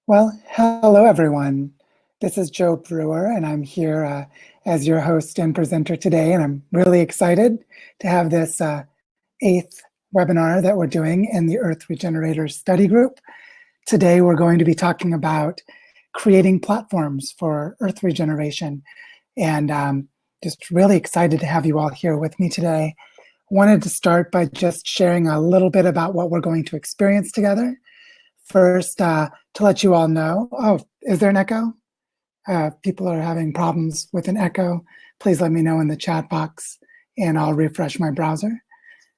Well, hello everyone. This is Joe Brewer, and I'm here as your host and presenter today. And I'm really excited to have this eighth webinar that we're doing in the Earth Regenerators study group. Today, we're going to be talking about creating platforms for Earth regeneration. And just really excited to have you all here with me today. Wanted to start by just sharing a little bit about what we're going to experience together. First, to let you all know, is there an echo? People are having problems with an echo. Please let me know in the chat box and I'll refresh my browser.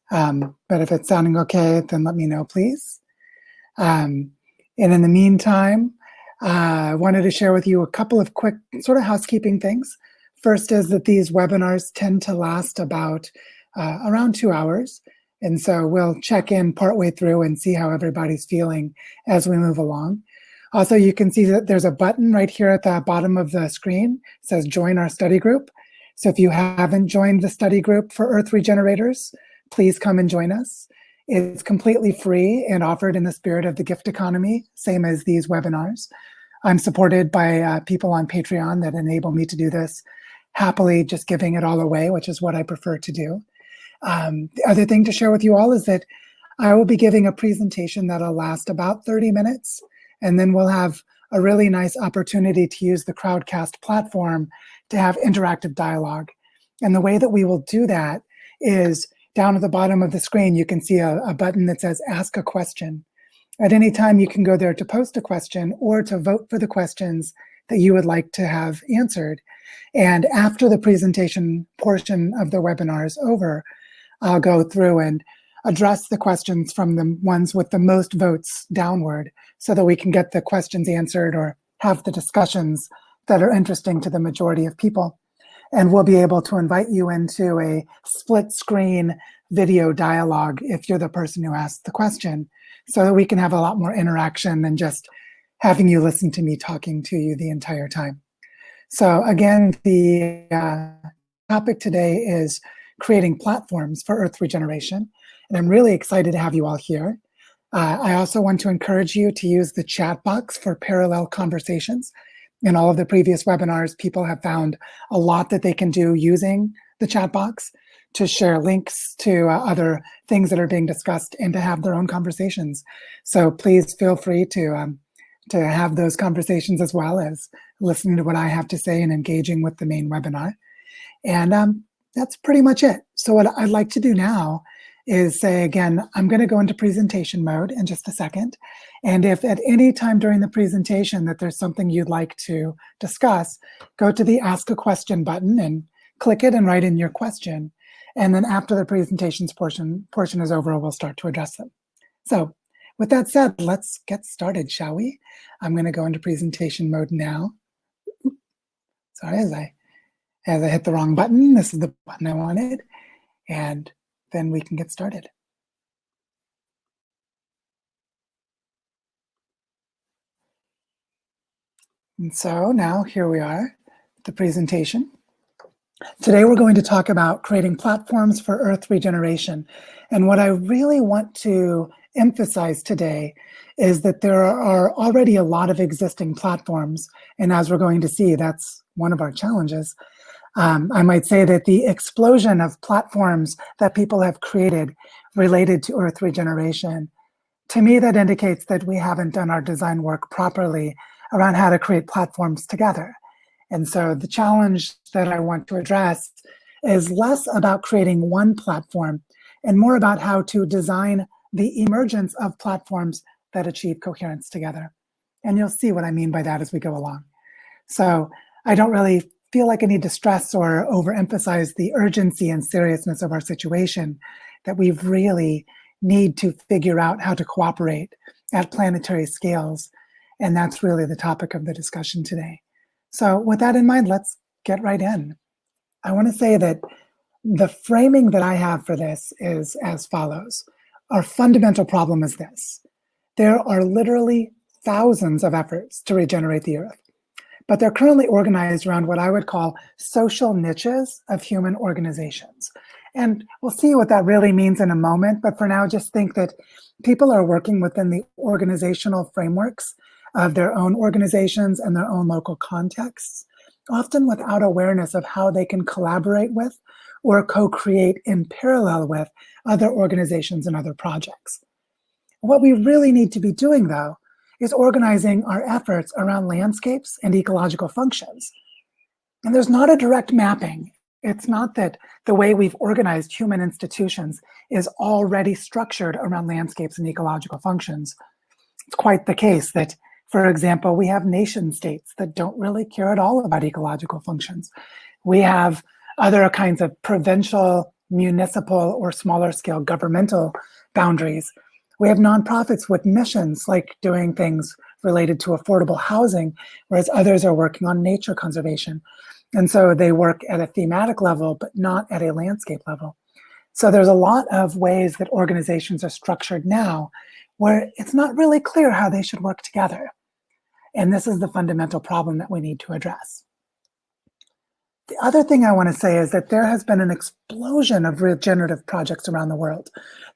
But if it's sounding okay, then let me know, please. And in the meantime, I wanted to share with you a couple of quick sort of housekeeping things. First is that these webinars tend to last about around 2 hours. And so we'll check in partway through and see how everybody's feeling as we move along. Also, you can see that there's a button right here at the bottom of the screen. It says join our study group. So if you haven't joined the study group for Earth Regenerators, please come and join us. It's completely free and offered in the spirit of the gift economy, same as these webinars. I'm supported by people on Patreon that enable me to do this, happily just giving it all away, which is what I prefer to do. The other thing to share with you all is that I will be giving a presentation that'll last about 30 minutes, and then we'll have a really nice opportunity to use the Crowdcast platform to have interactive dialogue. And the way that we will do that is down at the bottom of the screen, you can see a button that says Ask a Question. At any time, you can go there to post a question or to vote for the questions that you would like to have answered. And after the presentation portion of the webinar is over, I'll go through and address the questions from the ones with the most votes downward so that we can get the questions answered or have the discussions that are interesting to the majority of people. And we'll be able to invite you into a split screen video dialogue if you're the person who asked the question, so that we can have a lot more interaction than just having you listen to me talking to you the entire time. So again, the topic today is creating platforms for Earth regeneration. And I'm really excited to have you all here. I also want to encourage you to use the chat box for parallel conversations. In all of the previous webinars, people have found a lot that they can do using the chat box to share links to other things that are being discussed and to have their own conversations. So please feel free to have those conversations as well as listening to what I have to say and engaging with the main webinar. And that's pretty much it. So what I'd like to do now is say, again, I'm going to go into presentation mode in just a second. And if at any time during the presentation that there's something you'd like to discuss, go to the Ask a Question button and click it and write in your question. And then after the presentations portion is over, we'll start to address them. So with that said, let's get started, shall we? I'm going to go into presentation mode now. Sorry, as I hit the wrong button. This is the button I wanted. And then we can get started. And so now here we are, the presentation. Today we're going to talk about creating platforms for Earth regeneration. And what I really want to emphasize today is that there are already a lot of existing platforms. And as we're going to see, that's one of our challenges. I might say that the explosion of platforms that people have created related to Earth regeneration, to me, that indicates that we haven't done our design work properly around how to create platforms together. And so the challenge that I want to address is less about creating one platform and more about how to design the emergence of platforms that achieve coherence together. And you'll see what I mean by that as we go along. So I don't really feel like I need to stress or overemphasize the urgency and seriousness of our situation, that we really need to figure out how to cooperate at planetary scales. And that's really the topic of the discussion today. So with that in mind, let's get right in. I want to say that the framing that I have for this is as follows. Our fundamental problem is this. There are literally thousands of efforts to regenerate the Earth, but they're currently organized around what I would call social niches of human organizations. And we'll see what that really means in a moment, but for now, just think that people are working within the organizational frameworks of their own organizations and their own local contexts, often without awareness of how they can collaborate with or co-create in parallel with other organizations and other projects. What we really need to be doing, though, is organizing our efforts around landscapes and ecological functions. And there's not a direct mapping. It's not that the way we've organized human institutions is already structured around landscapes and ecological functions. It's quite the case that, for example, we have nation states that don't really care at all about ecological functions. We have other kinds of provincial, municipal, or smaller scale governmental boundaries. We have nonprofits with missions like doing things related to affordable housing, whereas others are working on nature conservation. And so they work at a thematic level, but not at a landscape level. So there's a lot of ways that organizations are structured now where it's not really clear how they should work together. And this is the fundamental problem that we need to address. The other thing I want to say is that there has been an explosion of regenerative projects around the world,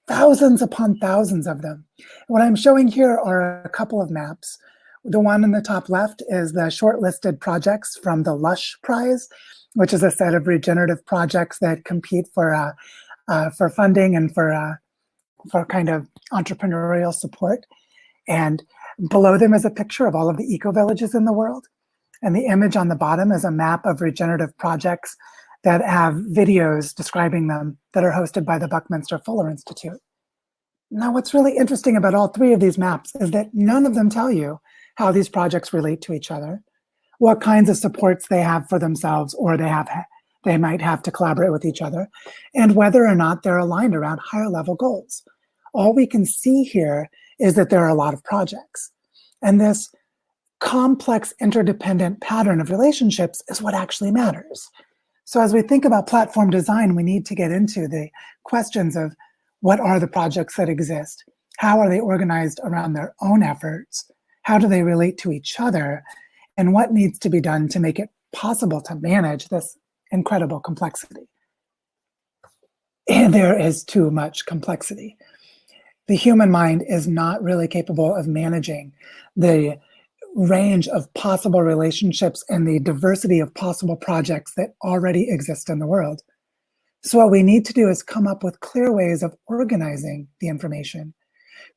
thousands upon thousands of them. What I'm showing here are a couple of maps. The one in the top left is the shortlisted projects from the Lush Prize, which is a set of regenerative projects that compete for funding and for kind of entrepreneurial support. And below them is a picture of all of the eco-villages in the world. And the image on the bottom is a map of regenerative projects that have videos describing them that are hosted by the Buckminster Fuller Institute. Now, what's really interesting about all three of these maps is that none of them tell you how these projects relate to each other, what kinds of supports they have for themselves or they might have to collaborate with each other, and whether or not they're aligned around higher level goals. All we can see here is that there are a lot of projects. And this complex interdependent pattern of relationships is what actually matters. So as we think about platform design, we need to get into the questions of what are the projects that exist? How are they organized around their own efforts? How do they relate to each other? And what needs to be done to make it possible to manage this incredible complexity? And there is too much complexity. The human mind is not really capable of managing the range of possible relationships and the diversity of possible projects that already exist in the world. So what we need to do is come up with clear ways of organizing the information,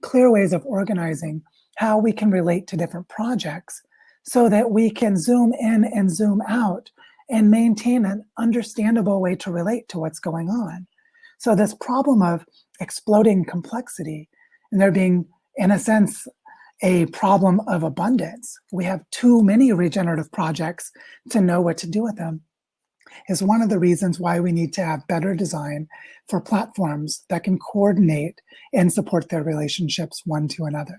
clear ways of organizing how we can relate to different projects so that we can zoom in and zoom out and maintain an understandable way to relate to what's going on. So this problem of exploding complexity and there being, in a sense, a problem of abundance, we have too many regenerative projects to know what to do with them, is one of the reasons why we need to have better design for platforms that can coordinate and support their relationships one to another.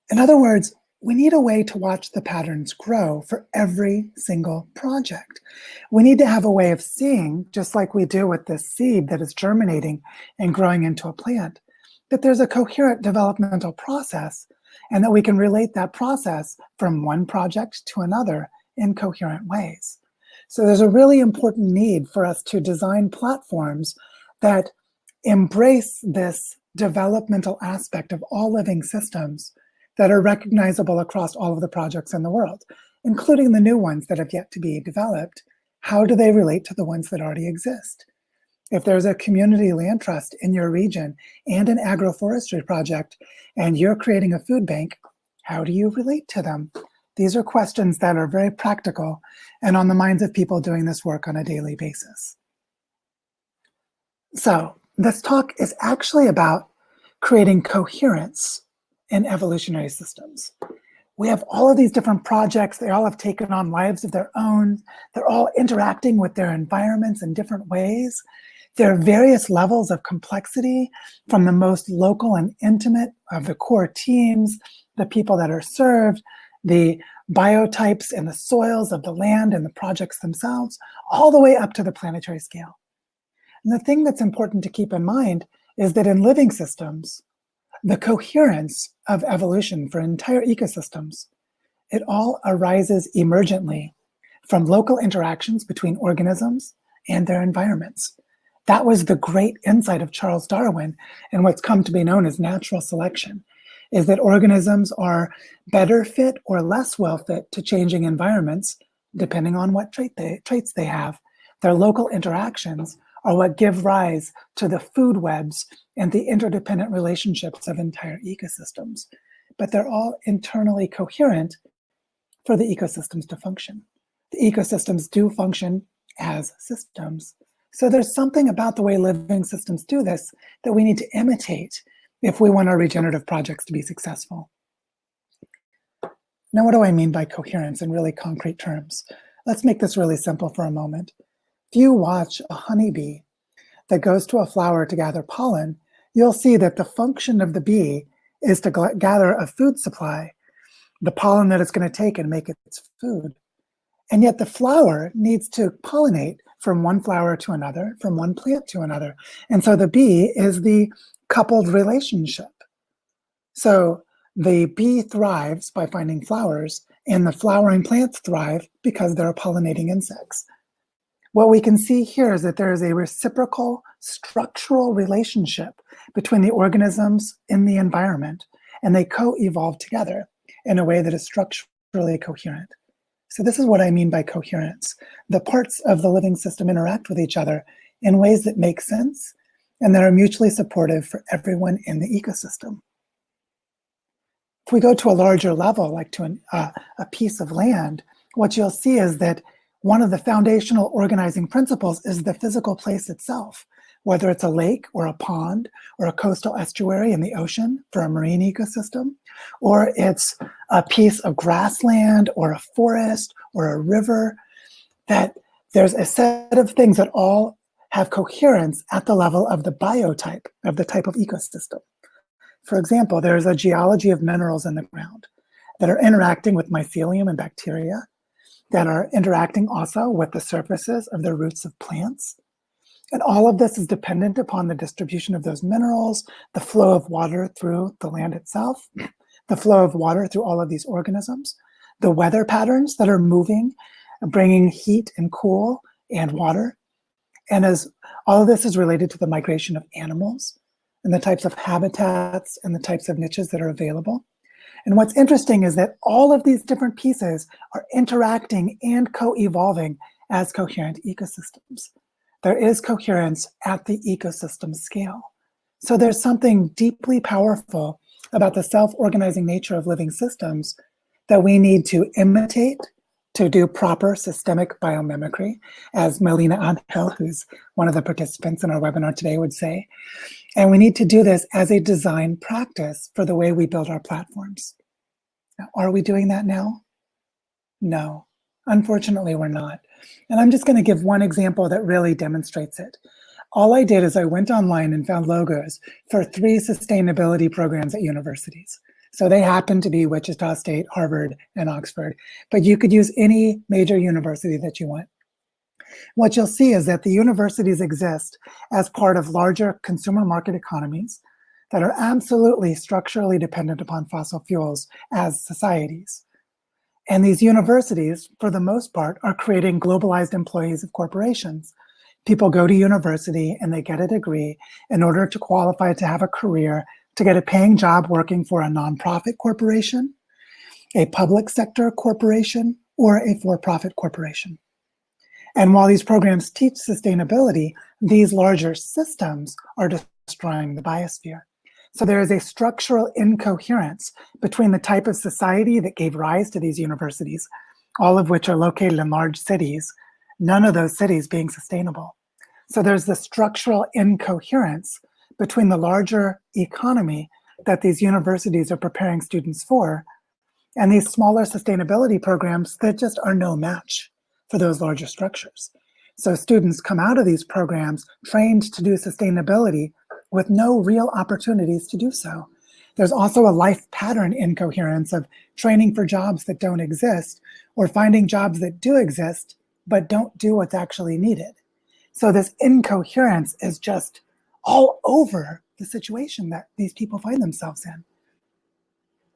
In other words, we need a way to watch the patterns grow for every single project. We need to have a way of seeing, just like we do with this seed that is germinating and growing into a plant, that there's a coherent developmental process and that we can relate that process from one project to another in coherent ways. So there's a really important need for us to design platforms that embrace this developmental aspect of all living systems that are recognizable across all of the projects in the world, including the new ones that have yet to be developed. How do they relate to the ones that already exist? If there's a community land trust in your region and an agroforestry project, and you're creating a food bank, how do you relate to them? These are questions that are very practical and on the minds of people doing this work on a daily basis. So this talk is actually about creating coherence in evolutionary systems. We have all of these different projects. They all have taken on lives of their own. They're all interacting with their environments in different ways. There are various levels of complexity, from the most local and intimate of the core teams, the people that are served, the biotypes and the soils of the land and the projects themselves, all the way up to the planetary scale. And the thing that's important to keep in mind is that in living systems, the coherence of evolution for entire ecosystems, it all arises emergently from local interactions between organisms and their environments. That was the great insight of Charles Darwin and what's come to be known as natural selection. is that organisms are better fit or less well fit to changing environments, depending on what traits they have. Their local interactions are what give rise to the food webs and the interdependent relationships of entire ecosystems. But they're all internally coherent for the ecosystems to function. The ecosystems do function as systems. So there's something about the way living systems do this that we need to imitate if we want our regenerative projects to be successful. Now, what do I mean by coherence in really concrete terms? Let's make this really simple for a moment. If you watch a honeybee that goes to a flower to gather pollen, you'll see that the function of the bee is to gather a food supply, the pollen that it's going to take and make its food. And yet the flower needs to pollinate from one flower to another, from one plant to another. And so the bee is the coupled relationship. So the bee thrives by finding flowers, and the flowering plants thrive because they're pollinating insects. What we can see here is that there is a reciprocal structural relationship between the organisms in the environment, and they co-evolve together in a way that is structurally coherent. So this is what I mean by coherence. The parts of the living system interact with each other in ways that make sense and that are mutually supportive for everyone in the ecosystem. If we go to a larger level, like to a piece of land, what you'll see is that one of the foundational organizing principles is the physical place itself, whether it's a lake or a pond or a coastal estuary in the ocean for a marine ecosystem, or it's a piece of grassland or a forest or a river, that there's a set of things that all have coherence at the level of the biotype, of the type of ecosystem. For example, there's a geology of minerals in the ground that are interacting with mycelium and bacteria, that are interacting also with the surfaces of the roots of plants. And all of this is dependent upon the distribution of those minerals, the flow of water through the land itself, the flow of water through all of these organisms, the weather patterns that are moving, bringing heat and cool and water. And as all of this is related to the migration of animals and the types of habitats and the types of niches that are available. And what's interesting is that all of these different pieces are interacting and co-evolving as coherent ecosystems. There is coherence at the ecosystem scale. So there's something deeply powerful about the self-organizing nature of living systems that we need to imitate to do proper systemic biomimicry, as Melina Angel, who's one of the participants in our webinar today, would say. And we need to do this as a design practice for the way we build our platforms. Now, are we doing that now? No, unfortunately, we're not. And I'm just going to give one example that really demonstrates it. All I did is I went online and found logos for 3 sustainability programs at universities. So they happen to be Wichita State, Harvard, and Oxford, but you could use any major university that you want. What you'll see is that the universities exist as part of larger consumer market economies that are absolutely structurally dependent upon fossil fuels as societies. And these universities, for the most part, are creating globalized employees of corporations. People go to university and they get a degree in order to qualify to have a career, to get a paying job working for a nonprofit corporation, a public sector corporation, or a for-profit corporation. And while these programs teach sustainability, these larger systems are destroying the biosphere. So there is a structural incoherence between the type of society that gave rise to these universities, all of which are located in large cities, none of those cities being sustainable. So there's the structural incoherence between the larger economy that these universities are preparing students for, and these smaller sustainability programs that just are no match for those larger structures. So students come out of these programs trained to do sustainability with no real opportunities to do so. There's also a life pattern incoherence of training for jobs that don't exist, or finding jobs that do exist, but don't do what's actually needed. So this incoherence is just all over the situation that these people find themselves in.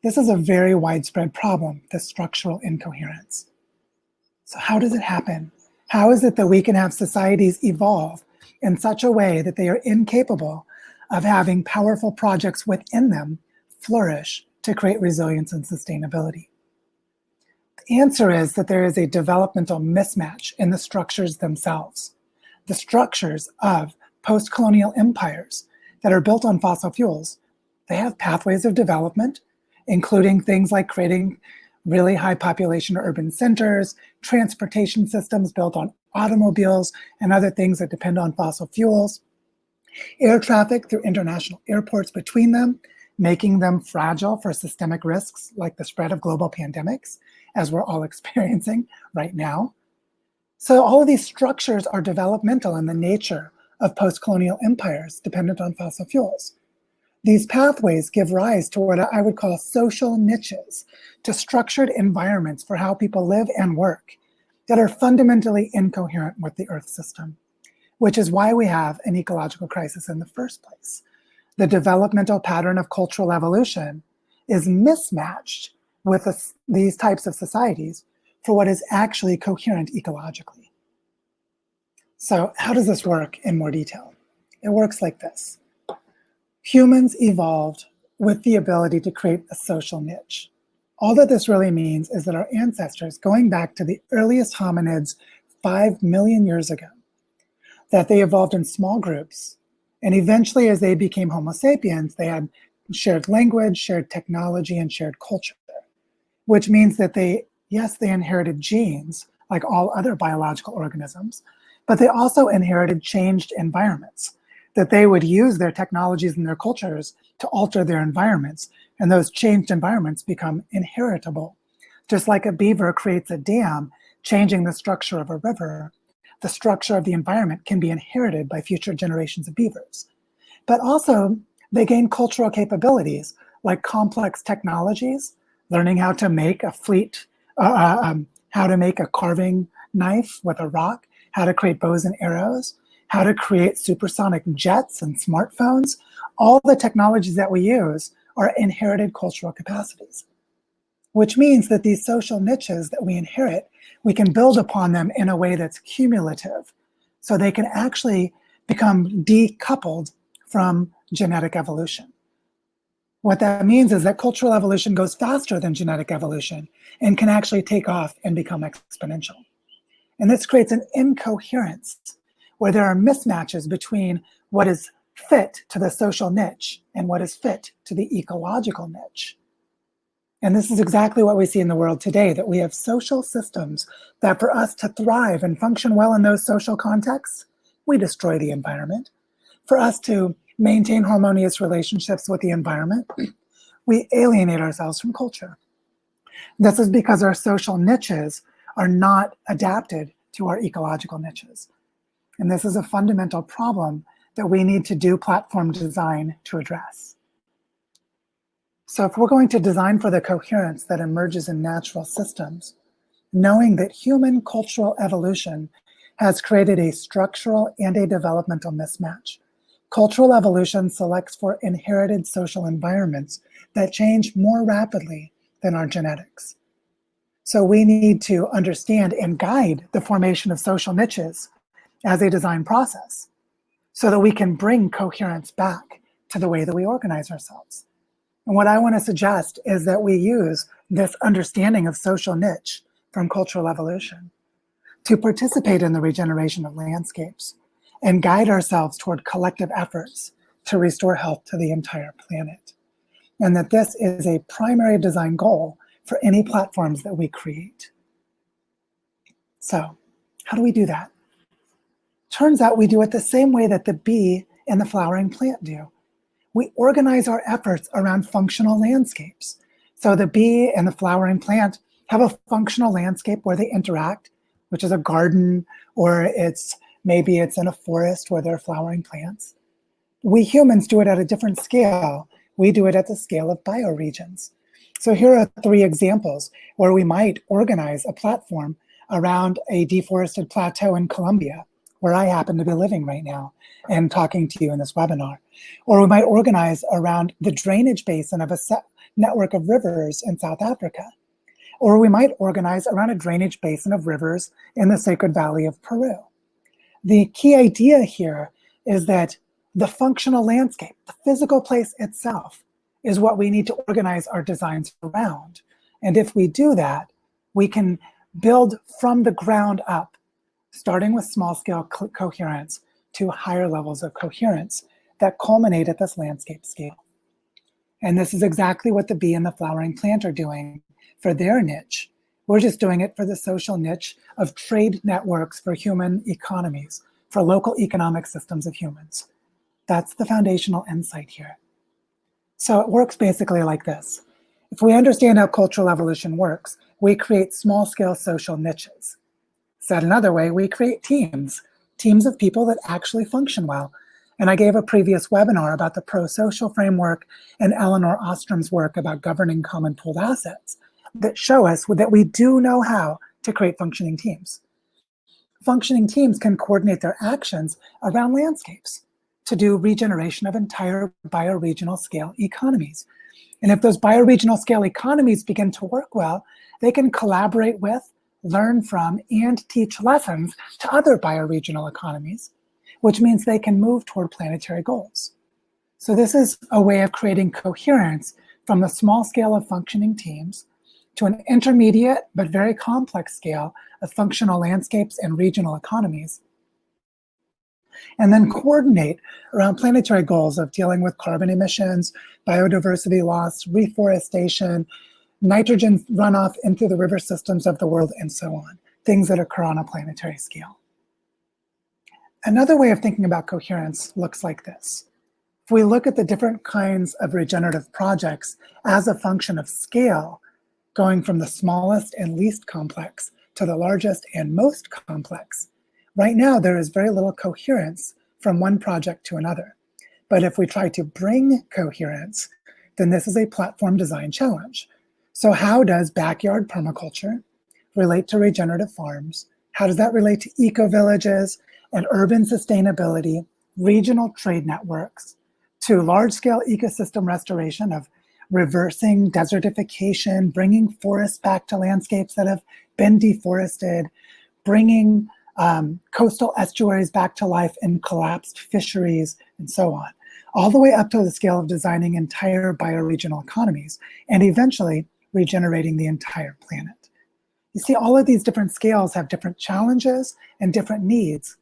This is a very widespread problem, this structural incoherence. So how does it happen? How is it that we can have societies evolve in such a way that they are incapable of having powerful projects within them flourish to create resilience and sustainability? The answer is that there is a developmental mismatch in the structures themselves. The structures of post-colonial empires that are built on fossil fuels, they have pathways of development, including things like creating really high population urban centers, transportation systems built on automobiles and other things that depend on fossil fuels, air traffic through international airports between them, making them fragile for systemic risks like the spread of global pandemics, as we're all experiencing right now. So all of these structures are developmental in the nature of post-colonial empires dependent on fossil fuels. These pathways give rise to what I would call social niches, to structured environments for how people live and work that are fundamentally incoherent with the Earth system, which is why we have an ecological crisis in the first place. The developmental pattern of cultural evolution is mismatched with these types of societies for what is actually coherent ecologically. So how does this work in more detail? It works like this. Humans evolved with the ability to create a social niche. All that this really means is that our ancestors, going back to the earliest hominids 5 million years ago, that they evolved in small groups, and eventually as they became Homo sapiens, they had shared language, shared technology, and shared culture, which means that they inherited genes like all other biological organisms, but they also inherited changed environments, that they would use their technologies and their cultures to alter their environments, and those changed environments become inheritable. Just like a beaver creates a dam, changing the structure of a river, the structure of the environment can be inherited by future generations of beavers. But also, they gain cultural capabilities like complex technologies, learning how to make how to make a carving knife with a rock, how to create bows and arrows, how to create supersonic jets and smartphones. All the technologies that we use are inherited cultural capacities, which means that these social niches that we inherit, we can build upon them in a way that's cumulative, so they can actually become decoupled from genetic evolution. What that means is that cultural evolution goes faster than genetic evolution and can actually take off and become exponential. And this creates an incoherence where there are mismatches between what is fit to the social niche and what is fit to the ecological niche. And this is exactly what we see in the world today, that we have social systems that for us to thrive and function well in those social contexts, we destroy the environment. For us to maintain harmonious relationships with the environment, we alienate ourselves from culture. This is because our social niches are not adapted to our ecological niches. And this is a fundamental problem that we need to do platform design to address. So if we're going to design for the coherence that emerges in natural systems, knowing that human cultural evolution has created a structural and a developmental mismatch, cultural evolution selects for inherited social environments that change more rapidly than our genetics. So we need to understand and guide the formation of social niches as a design process so that we can bring coherence back to the way that we organize ourselves. And what I want to suggest is that we use this understanding of social niche from cultural evolution to participate in the regeneration of landscapes and guide ourselves toward collective efforts to restore health to the entire planet. And that this is a primary design goal for any platforms that we create. So, how do we do that? Turns out we do it the same way that the bee and the flowering plant do. We organize our efforts around functional landscapes. So the bee and the flowering plant have a functional landscape where they interact, which is a garden, or maybe it's in a forest where there are flowering plants. We humans do it at a different scale. We do it at the scale of bioregions. So here are 3 examples where we might organize a platform around a deforested plateau in Colombia, where I happen to be living right now and talking to you in this webinar. Or we might organize around the drainage basin of a network of rivers in South Africa. Or we might organize around a drainage basin of rivers in the Sacred Valley of Peru. The key idea here is that the functional landscape, the physical place itself, is what we need to organize our designs around. And if we do that, we can build from the ground up, starting with small-scale coherence to higher levels of coherence that culminate at this landscape scale. And this is exactly what the bee and the flowering plant are doing for their niche. We're just doing it for the social niche of trade networks for human economies, for local economic systems of humans. That's the foundational insight here. So it works basically like this. If we understand how cultural evolution works, we create small-scale social niches. Said another way, we create teams of people that actually function well. And I gave a previous webinar about the pro-social framework and Elinor Ostrom's work about governing common pooled assets that show us that we do know how to create functioning teams. Functioning teams can coordinate their actions around landscapes to do regeneration of entire bioregional scale economies. And if those bioregional scale economies begin to work well, they can collaborate with, learn from, and teach lessons to other bioregional economies, which means they can move toward planetary goals. So this is a way of creating coherence from the small scale of functioning teams to an intermediate but very complex scale of functional landscapes and regional economies, and then coordinate around planetary goals of dealing with carbon emissions, biodiversity loss, reforestation, nitrogen runoff into the river systems of the world, and so on, things that occur on a planetary scale. Another way of thinking about coherence looks like this. If we look at the different kinds of regenerative projects as a function of scale, going from the smallest and least complex to the largest and most complex, right now there is very little coherence from one project to another. But if we try to bring coherence, then this is a platform design challenge. So how does backyard permaculture relate to regenerative farms? How does that relate to eco-villages and urban sustainability, regional trade networks, to large-scale ecosystem restoration of reversing desertification, bringing forests back to landscapes that have been deforested, bringing coastal estuaries back to life in collapsed fisheries, and so on, all the way up to the scale of designing entire bioregional economies, and eventually regenerating the entire planet. You see, all of these different scales have different challenges and different needs.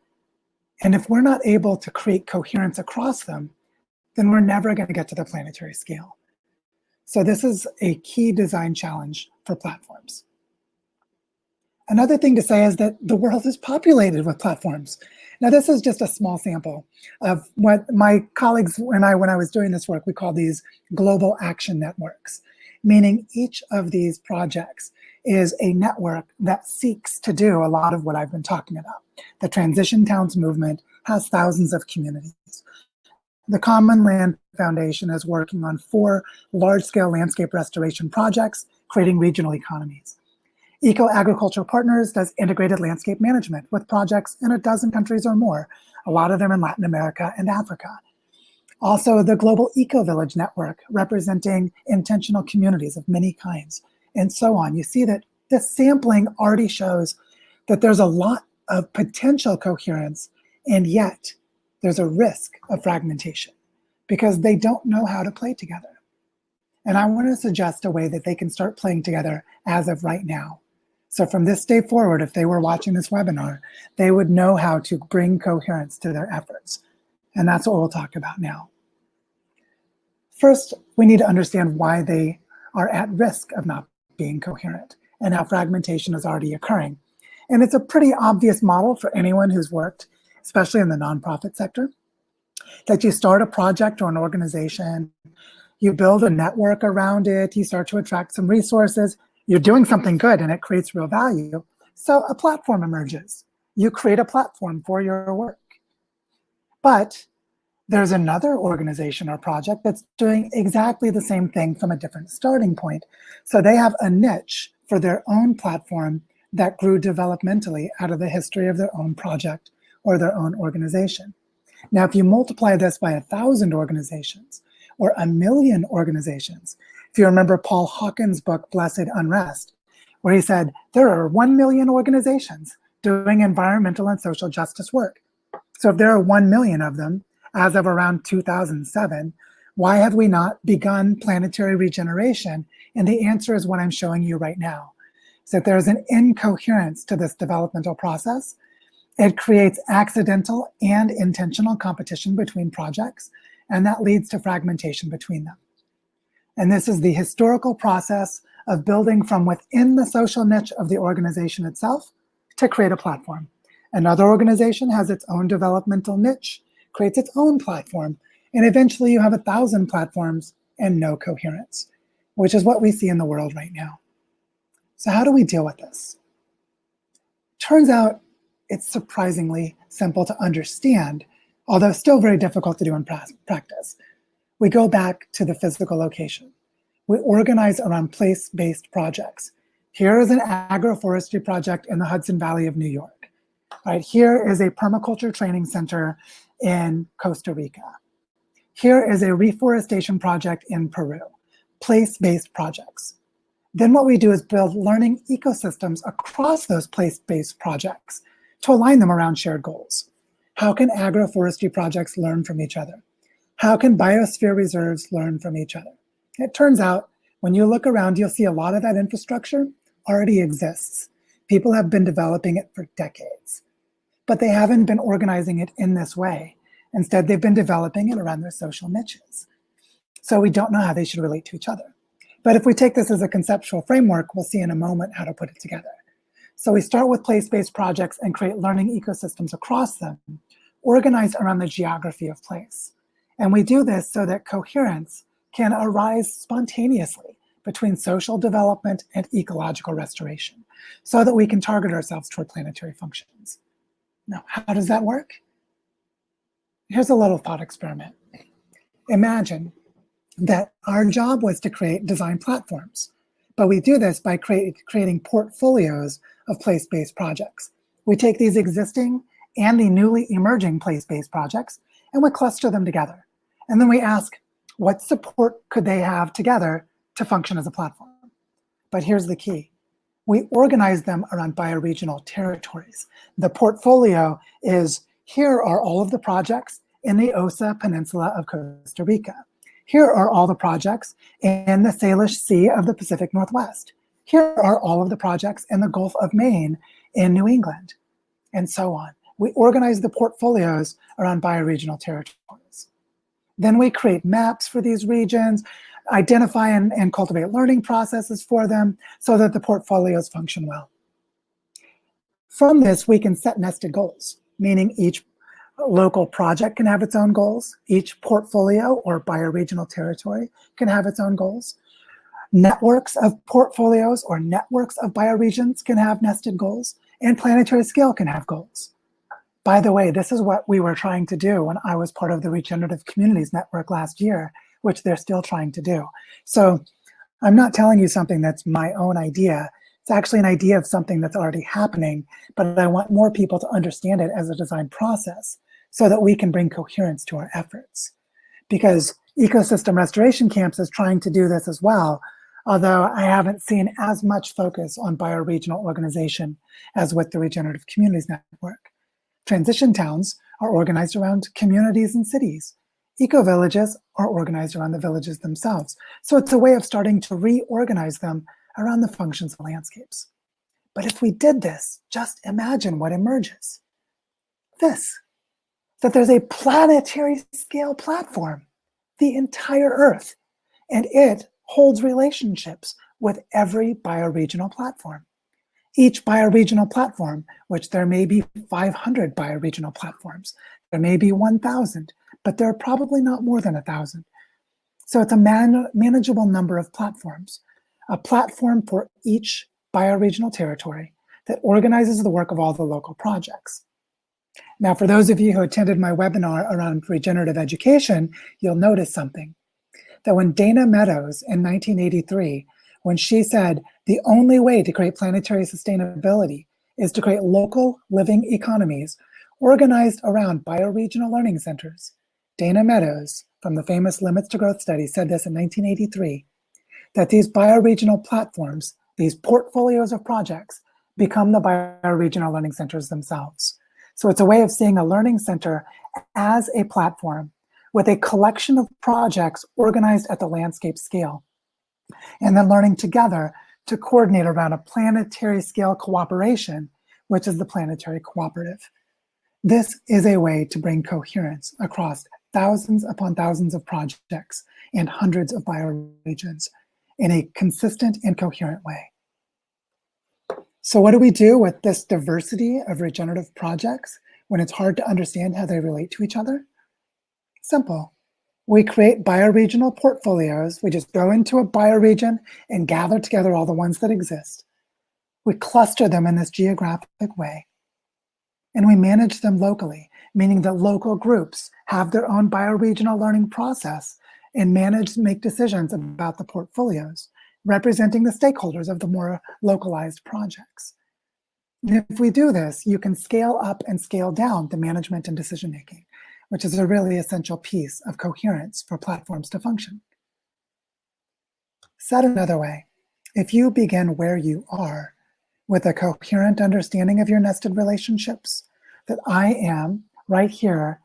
And if we're not able to create coherence across them, then we're never going to get to the planetary scale. So this is a key design challenge for platforms. Another thing to say is that the world is populated with platforms. Now, this is just a small sample of what my colleagues and I, when I was doing this work, we call these global action networks, meaning each of these projects is a network that seeks to do a lot of what I've been talking about. The Transition Towns movement has thousands of communities. The Common Land Foundation is working on 4 large-scale landscape restoration projects, creating regional economies. Eco-Agricultural Partners does integrated landscape management with projects in a dozen countries or more, a lot of them in Latin America and Africa. Also, the Global Eco-Village Network, representing intentional communities of many kinds, and so on. You see that this sampling already shows that there's a lot of potential coherence, and yet there's a risk of fragmentation because they don't know how to play together. And I want to suggest a way that they can start playing together as of right now. So from this day forward, if they were watching this webinar, they would know how to bring coherence to their efforts. And that's what we'll talk about now. First, we need to understand why they are at risk of not being coherent and how fragmentation is already occurring. And it's a pretty obvious model for anyone who's worked, especially in the nonprofit sector, that you start a project or an organization, you build a network around it, you start to attract some resources, you're doing something good and it creates real value. So a platform emerges. You create a platform for your work. But there's another organization or project that's doing exactly the same thing from a different starting point. So they have a niche for their own platform that grew developmentally out of the history of their own project or their own organization. Now, if you multiply this by 1,000 organizations or 1,000,000 organizations, if you remember Paul Hawkins' book, Blessed Unrest, where he said, there are 1,000,000 organizations doing environmental and social justice work. So if there are 1,000,000 of them, as of around 2007, Why have we not begun planetary regeneration? And the answer is what I'm showing you right now. So that there's an incoherence to this developmental process. It creates accidental and intentional competition between projects, and that leads to fragmentation between them. And this is the historical process of building from within the social niche of the organization itself to create a platform. Another organization has its own developmental niche, creates its own platform, and eventually you have 1,000 platforms and no coherence, which is what we see in the world right now. So how do we deal with this? Turns out it's surprisingly simple to understand, although still very difficult to do in practice. We go back to the physical location. We organize around place-based projects. Here is an agroforestry project in the Hudson Valley of New York. All right, here is a permaculture training center in Costa Rica. Here is a reforestation project in Peru, place-based projects. Then what we do is build learning ecosystems across those place-based projects to align them around shared goals. How can agroforestry projects learn from each other? How can biosphere reserves learn from each other? It turns out, when you look around, you'll see a lot of that infrastructure already exists. People have been developing it for decades, but they haven't been organizing it in this way. Instead, they've been developing it around their social niches. So we don't know how they should relate to each other. But if we take this as a conceptual framework, we'll see in a moment how to put it together. So we start with place-based projects and create learning ecosystems across them, organized around the geography of place. And we do this so that coherence can arise spontaneously between social development and ecological restoration, so that we can target ourselves toward planetary functions. Now, how does that work? Here's a little thought experiment. Imagine that our job was to design platforms, but we do this by creating portfolios of place-based projects. We take these existing and the newly emerging place-based projects and we cluster them together. And then we ask, what support could they have together to function as a platform? But here's the key. We organize them around bioregional territories. The portfolio is, here are all of the projects in the Osa Peninsula of Costa Rica. Here are all the projects in the Salish Sea of the Pacific Northwest. Here are all of the projects in the Gulf of Maine in New England, and so on. We organize the portfolios around bioregional territories. Then we create maps for these regions, identify and cultivate learning processes for them so that the portfolios function well. From this, we can set nested goals, meaning each local project can have its own goals. Each portfolio or bioregional territory can have its own goals. Networks of portfolios or networks of bioregions can have nested goals, and planetary scale can have goals. By the way, this is what we were trying to do when I was part of the Regenerative Communities Network last year, which they're still trying to do. So I'm not telling you something that's my own idea. It's actually an idea of something that's already happening, but I want more people to understand it as a design process so that we can bring coherence to our efforts. Because Ecosystem Restoration Camps is trying to do this as well, although I haven't seen as much focus on bioregional organization as with the Regenerative Communities Network. Transition towns are organized around communities and cities. Eco-villages are organized around the villages themselves. So it's a way of starting to reorganize them around the functions of landscapes. But if we did this, just imagine what emerges. This, that there's a planetary scale platform, the entire Earth, and it holds relationships with every bioregional platform. Each bioregional platform, which there may be 500 bioregional platforms, there may be 1,000, but there are probably not more than 1,000. So it's a manageable number of platforms, a platform for each bioregional territory that organizes the work of all the local projects. Now, for those of you who attended my webinar around regenerative education, you'll notice something, that when Dana Meadows in 1983, when she said the only way to create planetary sustainability is to create local living economies organized around bioregional learning centers, Dana Meadows from the famous Limits to Growth study said this in 1983, that these bioregional platforms, these portfolios of projects, become the bioregional learning centers themselves. So it's a way of seeing a learning center as a platform with a collection of projects organized at the landscape scale, and then learning together to coordinate around a planetary scale cooperation, which is the planetary cooperative. This is a way to bring coherence across thousands upon thousands of projects and hundreds of bioregions in a consistent and coherent way. So what do we do with this diversity of regenerative projects when it's hard to understand how they relate to each other? Simple. We create bioregional portfolios. We just go into a bioregion and gather together all the ones that exist. We cluster them in this geographic way, and we manage them locally, meaning that local groups have their own bioregional learning process and make decisions about the portfolios, representing the stakeholders of the more localized projects. And if we do this, you can scale up and scale down the management and decision-making, which is a really essential piece of coherence for platforms to function. Said another way, if you begin where you are with a coherent understanding of your nested relationships, that I am right here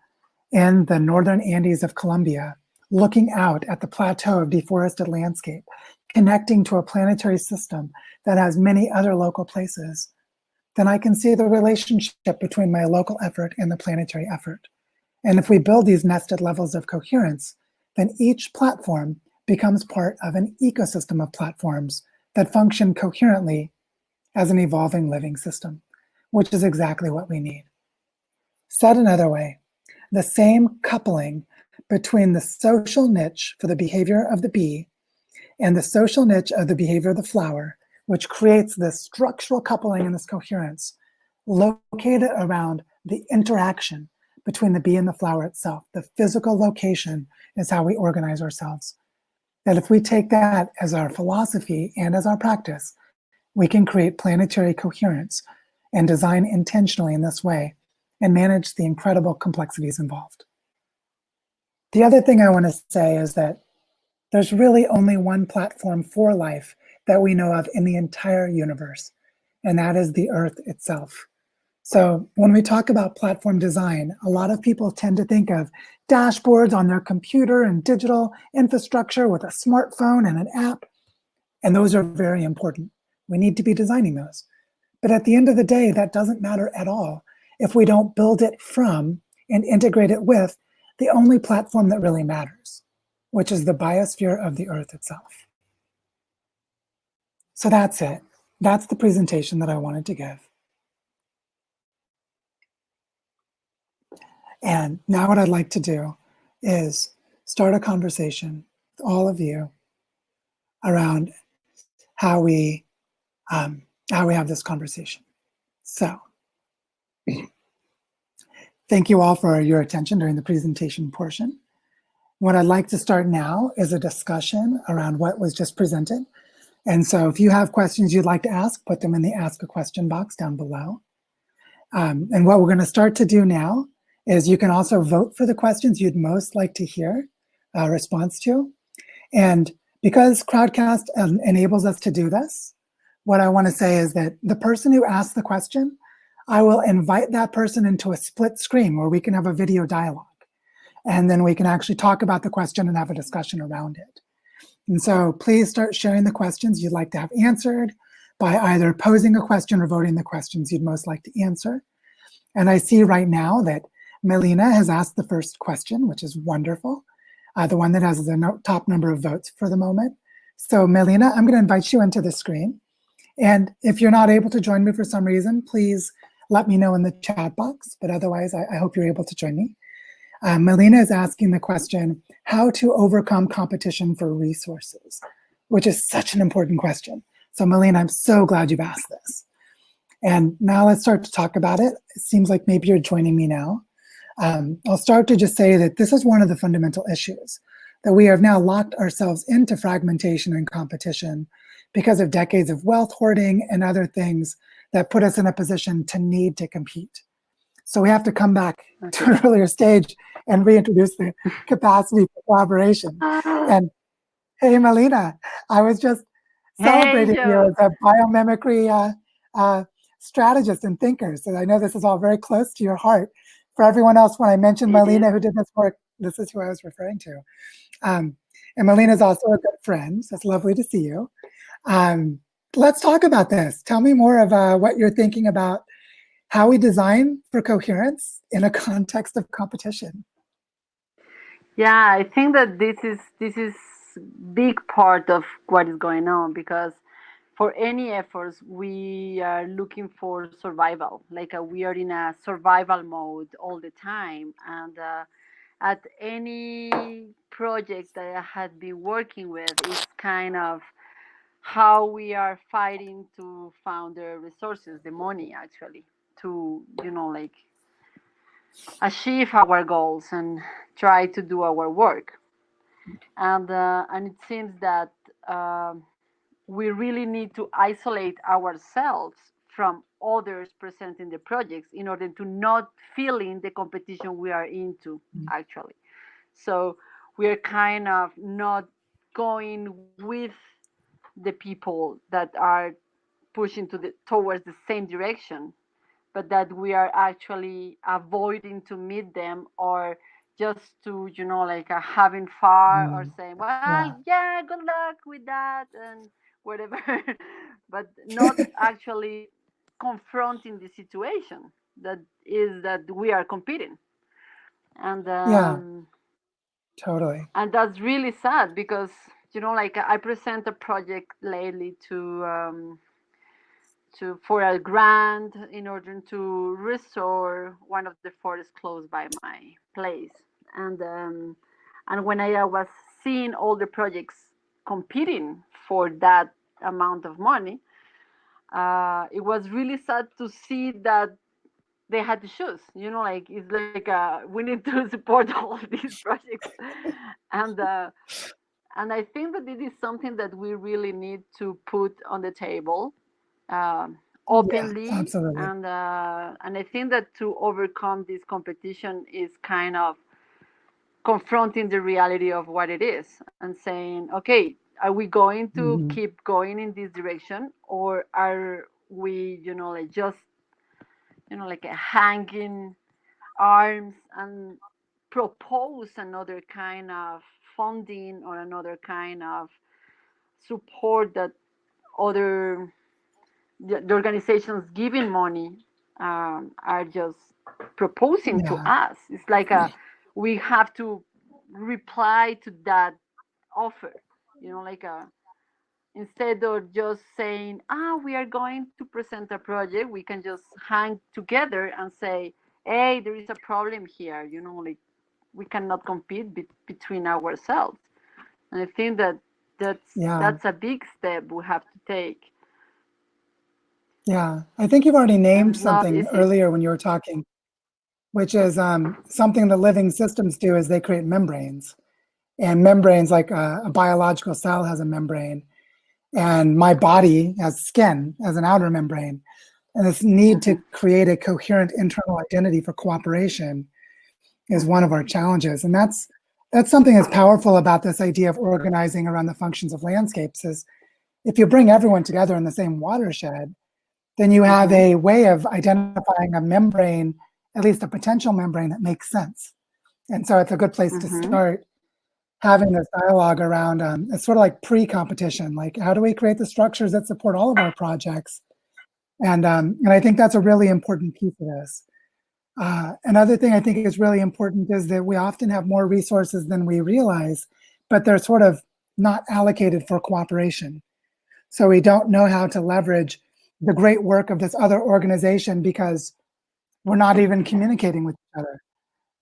in the northern Andes of Colombia, looking out at the plateau of deforested landscape, connecting to a planetary system that has many other local places, then I can see the relationship between my local effort and the planetary effort. And if we build these nested levels of coherence, then each platform becomes part of an ecosystem of platforms that function coherently as an evolving living system, which is exactly what we need. Said another way, the same coupling between the social niche for the behavior of the bee and the social niche of the behavior of the flower, which creates this structural coupling and this coherence, located around the interaction between the bee and the flower itself. The physical location is how we organize ourselves. That if we take that as our philosophy and as our practice, we can create planetary coherence and design intentionally in this way and manage the incredible complexities involved. The other thing I want to say is that there's really only one platform for life that we know of in the entire universe, and that is the Earth itself. So when we talk about platform design, a lot of people tend to think of dashboards on their computer and digital infrastructure with a smartphone and an app, and those are very important. We need to be designing those. But at the end of the day, that doesn't matter at all if we don't build it from and integrate it with the only platform that really matters, which is the biosphere of the Earth itself. So that's it. That's the presentation that I wanted to give. And now what I'd like to do is start a conversation with all of you around how we have this conversation. So thank you all for your attention during the presentation portion. What I'd like to start now is a discussion around what was just presented. And so if you have questions you'd like to ask, put them in the Ask a Question box down below. And what we're going to start to do now is you can also vote for the questions you'd most like to hear a response to. And because Crowdcast enables us to do this, what I want to say is that the person who asked the question, I will invite that person into a split screen where we can have a video dialogue. And then we can actually talk about the question and have a discussion around it. And so please start sharing the questions you'd like to have answered by either posing a question or voting the questions you'd most like to answer. And I see right now that Melina has asked the first question, which is wonderful, the one that has the top number of votes for the moment. So Melina, I'm going to invite you into the screen. And if you're not able to join me for some reason, please let me know in the chat box. But otherwise, I hope you're able to join me. Melina is asking the question, how to overcome competition for resources, which is such an important question. So Melina, I'm so glad you've asked this. And now let's start to talk about it. It seems like maybe you're joining me now. I'll start to just say that this is one of the fundamental issues, that we have now locked ourselves into fragmentation and competition because of decades of wealth hoarding and other things that put us in a position to need to compete. So we have to come back to an earlier stage and reintroduce the capacity for collaboration. And hey, Melina, I was just celebrating you as a biomimicry strategist and thinker. So I know this is all very close to your heart. For everyone else, when I mentioned Melina who did this work, This is who I was referring to. And Melina's also a good friend, so it's lovely to see you. Let's talk about this. Tell me more of what you're thinking about how we design for coherence in a context of competition. Yeah, I think that this is big part of what is going on, because for any efforts we are looking for survival. Like we are in a survival mode all the time, and at any project that I had been working with, it's kind of how we are fighting to find the resources, the money actually, to like achieve our goals and try to do our work. And it seems that we really need to isolate ourselves from others presenting the projects in order to not feeling the competition we are into actually. So we are kind of not going with the people that are pushing towards the same direction, but that we are actually avoiding to meet them, or just to like having fun or saying, well, Yeah. yeah, good luck with that and whatever, but not actually confronting the situation that is that we are competing. and Yeah, um, totally. and that's really sad, because like I present a project lately to for a grant in order to restore one of the forests close by my place. And when I was seeing all the projects competing for that amount of money, it was really sad to see that they had to choose. Like it's like we need to support all of these projects, and I think that this is something that we really need to put on the table, Yeah, openly. absolutely. And I think that to overcome this competition is kind of confronting the reality of what it is and saying, okay, are we going to Mhm. keep going in this direction, or are we like just like a hanging arms and propose another kind of funding or another kind of support that other the organizations giving money are just proposing to Yeah, us. It's like we have to reply to that offer. Like instead of just saying, we are going to present a project, we can just hang together and say, hey, there is a problem here. Like we cannot compete between ourselves. And I think that yeah, that's a big step we have to take, yeah. I think you've already and named it's not something easy. earlier when you were talking, which is something that living systems do is they create membranes. And membranes, like a biological cell has a membrane, and my body has skin as an outer membrane. And this need to Hmm. create a coherent internal identity for cooperation is one of our challenges. And that's something that's powerful about this idea of organizing around the functions of landscapes is if you bring everyone together in the same watershed, then you have Hmm. a way of identifying a membrane, at least a potential membrane that makes sense. And so it's a good place to Hmm. start having this dialogue around it's sort of like pre-competition, like how do we create the structures that support all of our projects? And I think that's a really important piece of this. Another thing I think is really important is that we often have more resources than we realize, but they're sort of not allocated for cooperation. So we don't know how to leverage the great work of this other organization because we're not even communicating with each other.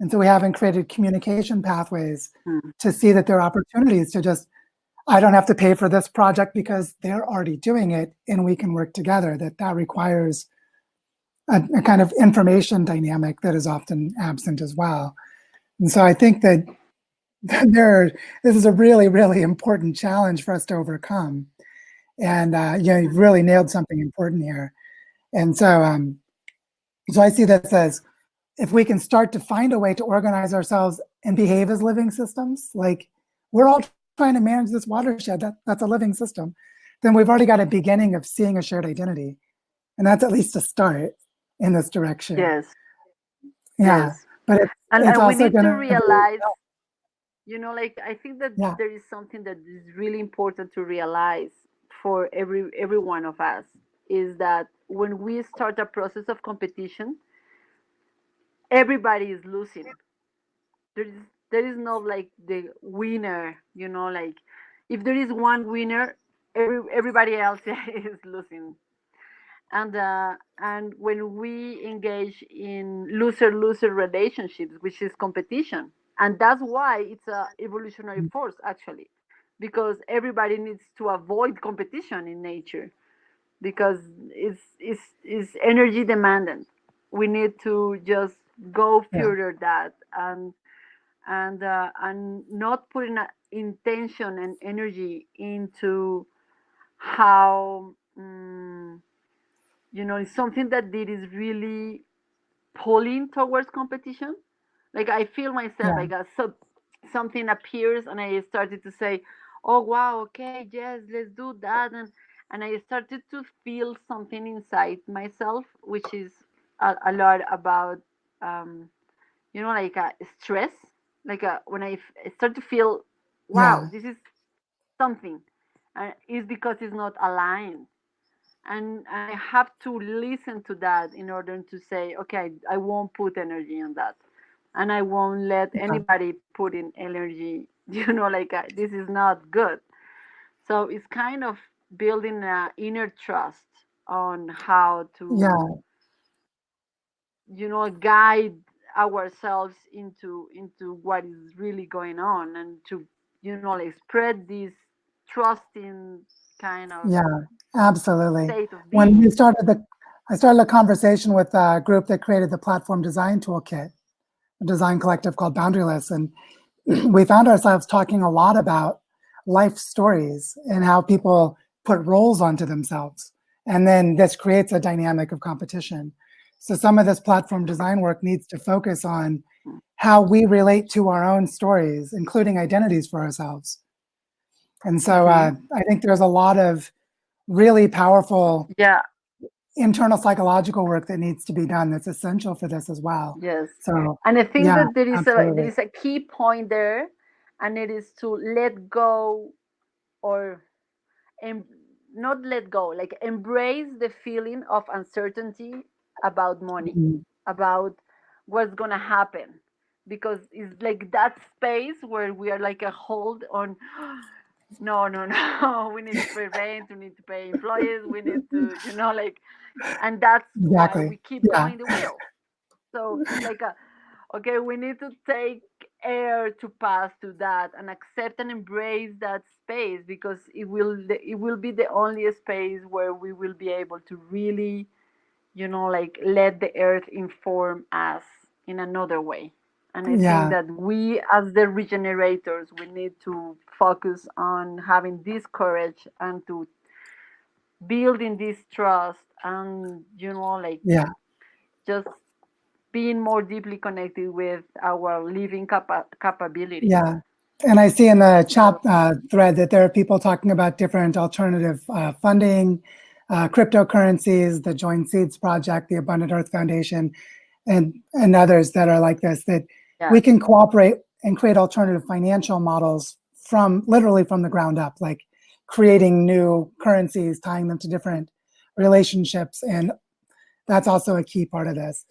And so we haven't created communication pathways to see that there are opportunities to just, I don't have to pay for this project because they're already doing it and we can work together. That requires a kind of information dynamic that is often absent as well. And so I think that this is a really, really important challenge for us to overcome. And you've really nailed something important here. And so I see this as if we can start to find a way to organize ourselves and behave as living systems, like we're all trying to manage this watershed, that's a living system, then we've already got a beginning of seeing a shared identity. And that's at least a start in this direction. Yes, Yeah. yes. But and it's and we also need going to to be, realize. Like I think that Yeah. there is something that is really important to realize for every one of us, is that when we start a process of competition, everybody is losing. there is there is no like the winner, like if there is one winner, everybody else is losing. And when we engage in loser relationships, which is competition, and that's why it's a evolutionary force actually, because everybody needs to avoid competition in nature, because it's energy demanding. We need to just go Yeah. further that, and not putting a intention and energy into how, it's something that it is really pulling towards competition. Like I feel myself, Yeah. like something appears and I started to say, oh wow, okay, yes, let's do that. And I started to feel something inside myself, which is a lot about, um, like stress. Like when I start to feel, wow, Yeah. this is something, is because it's not aligned. And I have to listen to that in order to say, okay, I won't put energy on that, and I won't let Yeah. anybody put in energy. Like this is not good. So it's kind of building a inner trust on how to, Yeah. guide ourselves into what is really going on, and to, like spread this trusting kind of Yeah, absolutely. state of When we being. started I started a conversation with a group that created the platform design toolkit, a design collective called Boundaryless. And we found ourselves talking a lot about life stories and how people put roles onto themselves. And then this creates a dynamic of competition. So some of this platform design work needs to focus on how we relate to our own stories, including identities for ourselves. And so Hmm. I think there's a lot of really powerful Yeah. internal psychological work that needs to be done that's essential for this as well. Yes. So And I think yeah, that there absolutely. is a key point there, and it is to let go, or em- not let go, like embrace the feeling of uncertainty about money, Mhm. about what's gonna happen, because it's like that space where we are like a hold on. No, no, no. We need to pay rent. We need to pay employees. We need to, like, and that's why Exactly. we keep Yeah. going the wheel. So it's like okay, we need to take air to pass to that, and accept and embrace that space, because it will be the only space where we will be able to really, like let the earth inform us in another way. And I think Yeah. that we, as the regenerators, we need to focus on having this courage, and to building this trust, and like Yeah. just being more deeply connected with our living capabilities. Yeah. And I see in the chat So thread that there are people talking about different alternative funding, cryptocurrencies, the Joint Seeds Project, the Abundant Earth Foundation, and others that are like this, that we yes, can cooperate and create alternative financial models from literally from the ground up, like creating new currencies, tying them to different relationships. And that's also a key part of this.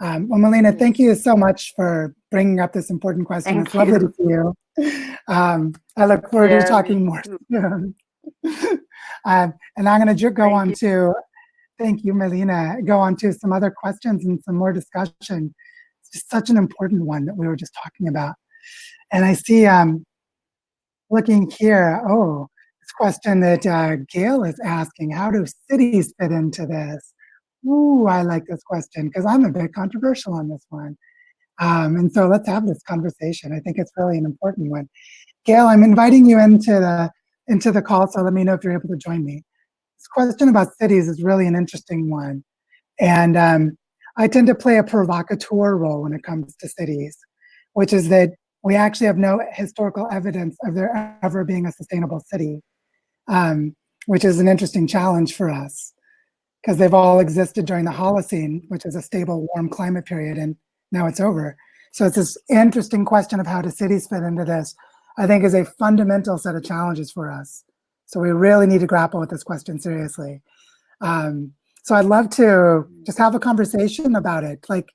Well, Melina, yes, thank you so much for bringing up this important question. It's thank lovely to you. see you. I look forward to Yeah, me talking more too. soon. And I'm going to go Thank on you. to, thank you, Melina, go on to some other questions and some more discussion. It's just such an important one that we were just talking about. And I see, looking here, oh, this question that Gail is asking, how do cities fit into this? Ooh, I like this question because I'm a bit controversial on this one. And so let's have this conversation. I think it's really an important one. Gail, I'm inviting you into the call, so let me know if you're able to join me. This question about cities is really an interesting one. And I tend to play a provocateur role when it comes to cities, which is that we actually have no historical evidence of there ever being a sustainable city, um, which is an interesting challenge for us because they've all existed during the Holocene, which is a stable, warm climate period, and now it's over. So it's this interesting question of how do cities fit into this, I think is a fundamental set of challenges for us. So we really need to grapple with this question seriously. So I'd love to just have a conversation about it. Like,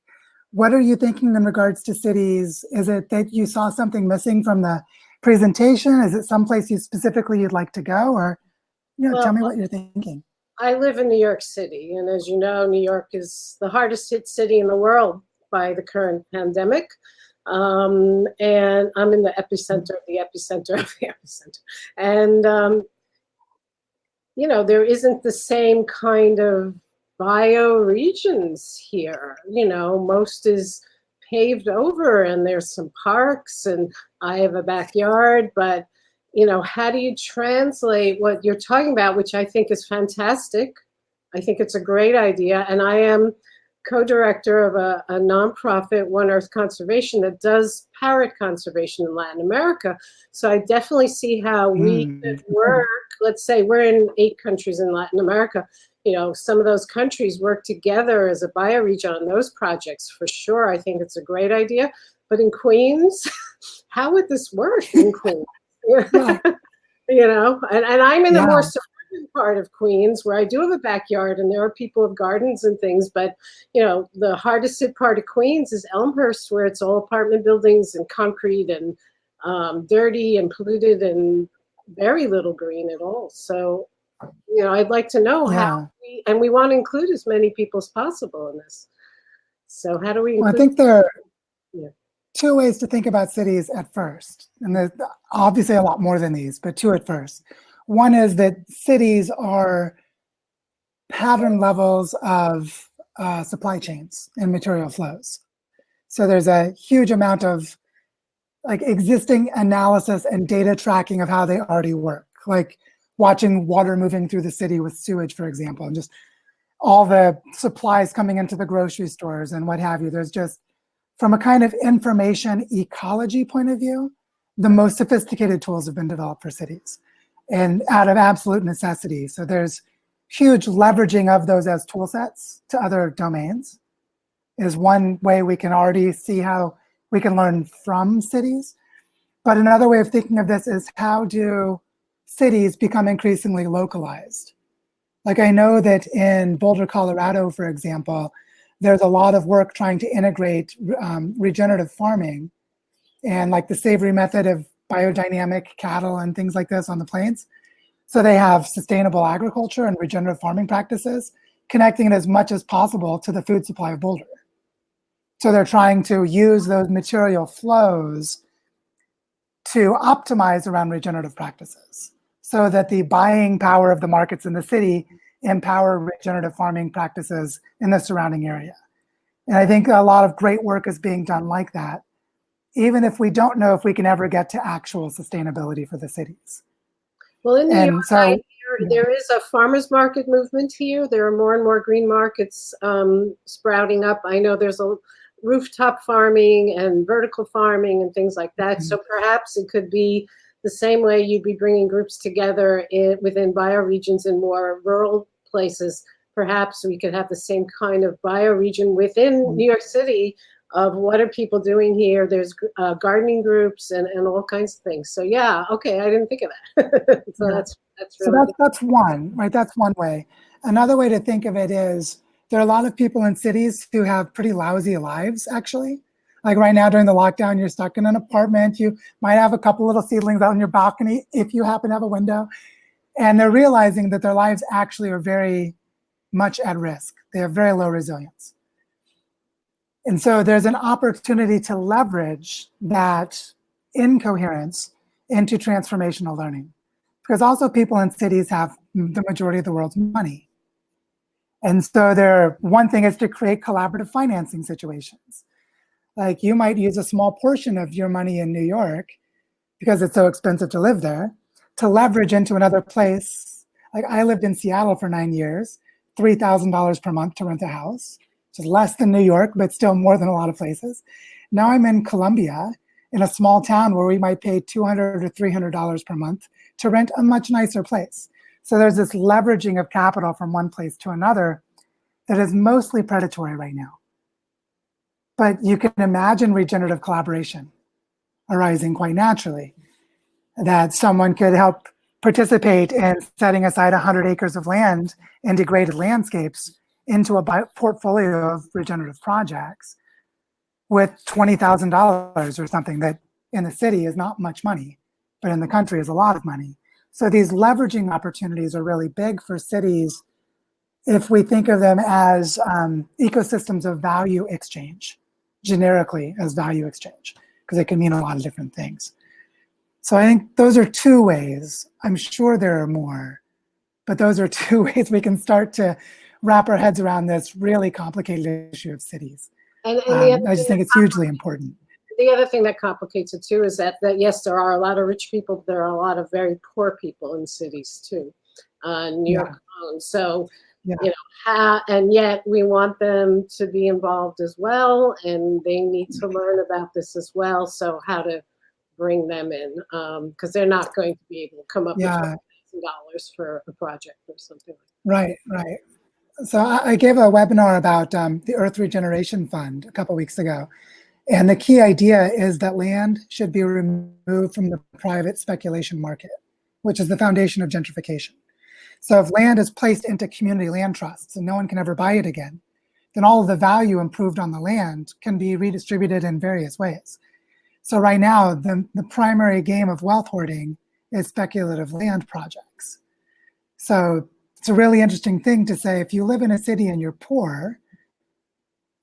what are you thinking in regards to cities? Is it that you saw something missing from the presentation? Is it someplace you specifically you'd like to go? Or, tell me what you're thinking. I live in New York City, and as you know, New York is the hardest hit city in the world by the current pandemic. And I'm in the epicenter of the epicenter of the epicenter. And, there isn't the same kind of bioregions here. Most is paved over and there's some parks and I have a backyard, but how do you translate what you're talking about, which I think is fantastic. I think it's a great idea. And I am co-director of a nonprofit, One Earth Conservation, that does parrot conservation in Latin America. So I definitely see how we could work. Let's say we're in 8 countries in Latin America. Some of those countries work together as a bioregion on those projects for sure. I think it's a great idea. But in Queens, how would this work in Queens? Yeah. And I'm in the more suburban part of Queens where I do have a backyard and there are people with gardens and things, but the hardest hit part of Queens is Elmhurst, where it's all apartment buildings and concrete and dirty and polluted and very little green at all. So I'd like to know how we want to include as many people as possible in this. So how do we include? Well, I think there are 2 ways to think about cities at first. And there's obviously a lot more than these, but 2 at first. One is that cities are pattern levels of supply chains and material flows. So there's a huge amount of existing analysis and data tracking of how they already work. Like watching water moving through the city with sewage, for example, and just all the supplies coming into the grocery stores and what have you. There's just, from a kind of information ecology point of view, the most sophisticated tools have been developed for cities and out of absolute necessity. So there's huge leveraging of those as tool sets to other domains is one way we can already see how we can learn from cities. But another way of thinking of this is how do cities become increasingly localized? Like I know that in Boulder, Colorado, for example, there's a lot of work trying to integrate regenerative farming and like the savory method of biodynamic cattle and things like this on the plains. So they have sustainable agriculture and regenerative farming practices, connecting it as much as possible to the food supply of Boulder. So they're trying to use those material flows to optimize around regenerative practices so that the buying power of the markets in the city empower regenerative farming practices in the surrounding area. And I think a lot of great work is being done like that, even if we don't know if we can ever get to actual sustainability for the cities. Well, in New York, there is a farmers market movement here. There are more and more green markets sprouting up. I know there's a rooftop farming and vertical farming and things like that. So perhaps it could be the same way you'd be bringing groups together within bioregions in more rural places. Perhaps we could have the same kind of bioregion within New York City of what are people doing here. There's gardening groups and all kinds of things. So yeah, okay, I didn't think of that. So that's really that's one, right? That's one way. Another way to think of it is there are a lot of people in cities who have pretty lousy lives, actually. Like right now during the lockdown, you're stuck in an apartment. You might have a couple little seedlings out on your balcony if you happen to have a window. And they're realizing that their lives actually are very much at risk. They have very low resilience. And so there's an opportunity to leverage that incoherence into transformational learning. Because also people in cities have the majority of the world's money. And so one thing is to create collaborative financing situations. Like you might use a small portion of your money in New York because it's so expensive to live there to leverage into another place. Like I lived in Seattle for 9 years, $3,000 per month to rent a house, which is less than New York, but still more than a lot of places. Now I'm in Colombia in a small town where we might pay $200 or $300 per month to rent a much nicer place. So there's this leveraging of capital from one place to another that is mostly predatory right now. But you can imagine regenerative collaboration arising quite naturally, that someone could help participate in setting aside 100 acres of land in degraded landscapes into a portfolio of regenerative projects with $20,000 or something that in the city is not much money, but in the country is a lot of money. So these leveraging opportunities are really big for cities if we think of them as ecosystems of value exchange, generically as value exchange, because it can mean a lot of different things. So I think those are two ways. I'm sure there are more, but those are two ways we can start to wrap our heads around this really complicated issue of cities. And I just think it's hugely important. The other thing that complicates it too is that yes, there are a lot of rich people, but there are a lot of very poor people in cities too. New York alone. So, you know, and yet we want them to be involved as well, and they need to learn about this as well. So how to bring them in, because they're not going to be able to come up with $20,000 for a project or something like that. Right. So I gave a webinar about the Earth Regeneration Fund a couple weeks ago. And the key idea is that land should be removed from the private speculation market, which is the foundation of gentrification. So if land is placed into community land trusts and no one can ever buy it again, then all of the value improved on the land can be redistributed in various ways. So right now, the primary game of wealth hoarding is speculative land projects. So it's a really interesting thing to say, if you live in a city and you're poor,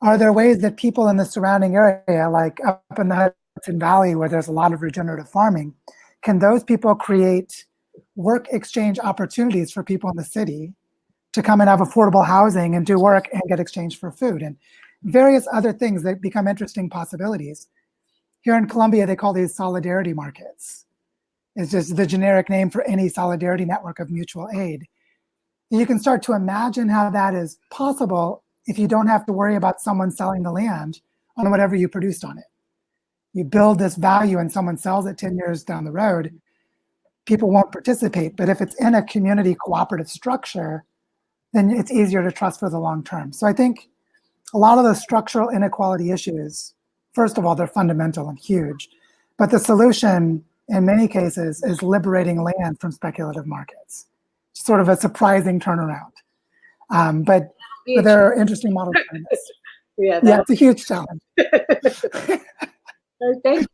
are there ways that people in the surrounding area, like up in the Hudson Valley where there's a lot of regenerative farming, can those people create work exchange opportunities for people in the city to come and have affordable housing and do work and get exchanged for food and various other things that become interesting possibilities? Here in Colombia, they call these solidarity markets. It's just the generic name for any solidarity network of mutual aid. You can start to imagine how that is possible if you don't have to worry about someone selling the land on whatever you produced on it. You build this value and someone sells it 10 years down the road, people won't participate. But if it's in a community cooperative structure, then it's easier to trust for the long term. So I think a lot of the structural inequality issues, first of all, they're fundamental and huge. But the solution in many cases is liberating land from speculative markets. Sort of a surprising turnaround. But there are interesting models for this. Yeah, it's a huge challenge. Thank you,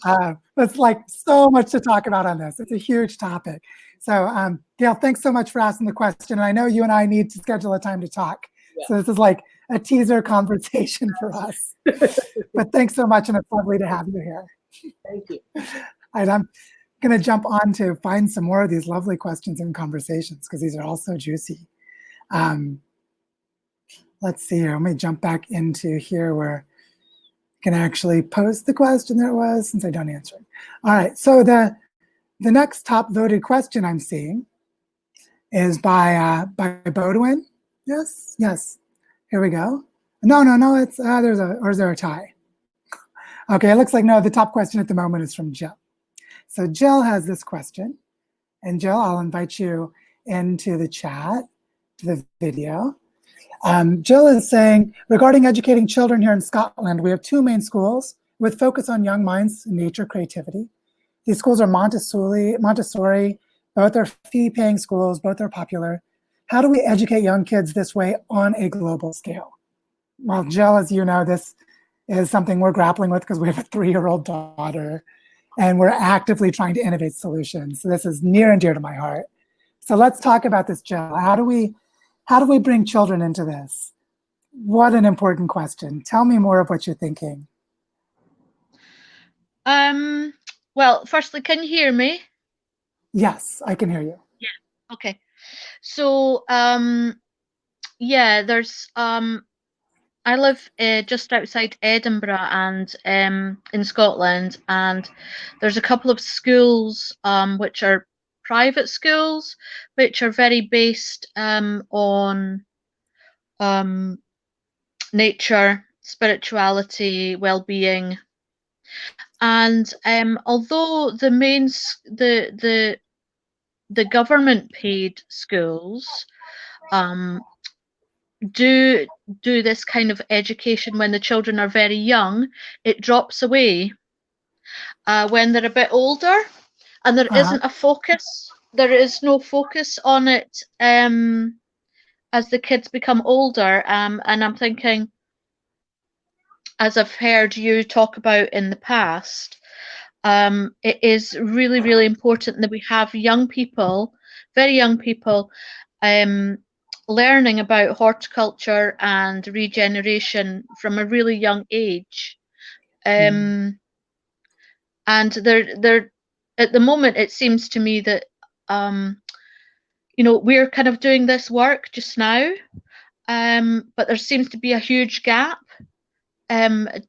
Joe. It's like so much to talk about on this. It's a huge topic. So Gail, thanks so much for asking the question. And I know you and I need to schedule a time to talk. Yeah. So this is like a teaser conversation for us. But thanks so much, and it's lovely to have you here. Thank you. And I'm going to jump on to find some more of these lovely questions and conversations because these are all so juicy. Let's see here. Let me jump back into here where I can actually post the question there it was, since I don't answer it. All right, so the next top voted question I'm seeing is by Bodwin. Yes. Here we go. No, it's or is there a tie? Okay, it looks like no, the top question at the moment is from Jill. So Jill has this question, and Jill, I'll invite you into the chat, to the video. Jill is saying, regarding educating children here in Scotland, we have two main schools with focus on young minds, nature, creativity. These schools are Montessori, both are fee-paying schools, both are popular. How do we educate young kids this way on a global scale? Well, Jill, as you know, this is something we're grappling with because we have a 3-year-old daughter and we're actively trying to innovate solutions. So this is near and dear to my heart. So let's talk about this, Jill. How do we bring children into this? What an important question. Tell me more of what you're thinking. Well, firstly, can you hear me? Yes, I can hear you. Yeah, okay. So, yeah, there's, I live just outside Edinburgh and in Scotland, and there's a couple of schools which are private schools, which are very based on nature, spirituality, well-being, and although the government paid schools do this kind of education when the children are very young, it drops away when they're a bit older, and there isn't a focus. There is no focus on it as the kids become older. And I'm thinking, as I've heard you talk about in the past, it is really, really important that we have young people, very young people, learning about horticulture and regeneration from a really young age. And they're at the moment, it seems to me that we're kind of doing this work just now, but there seems to be a huge gap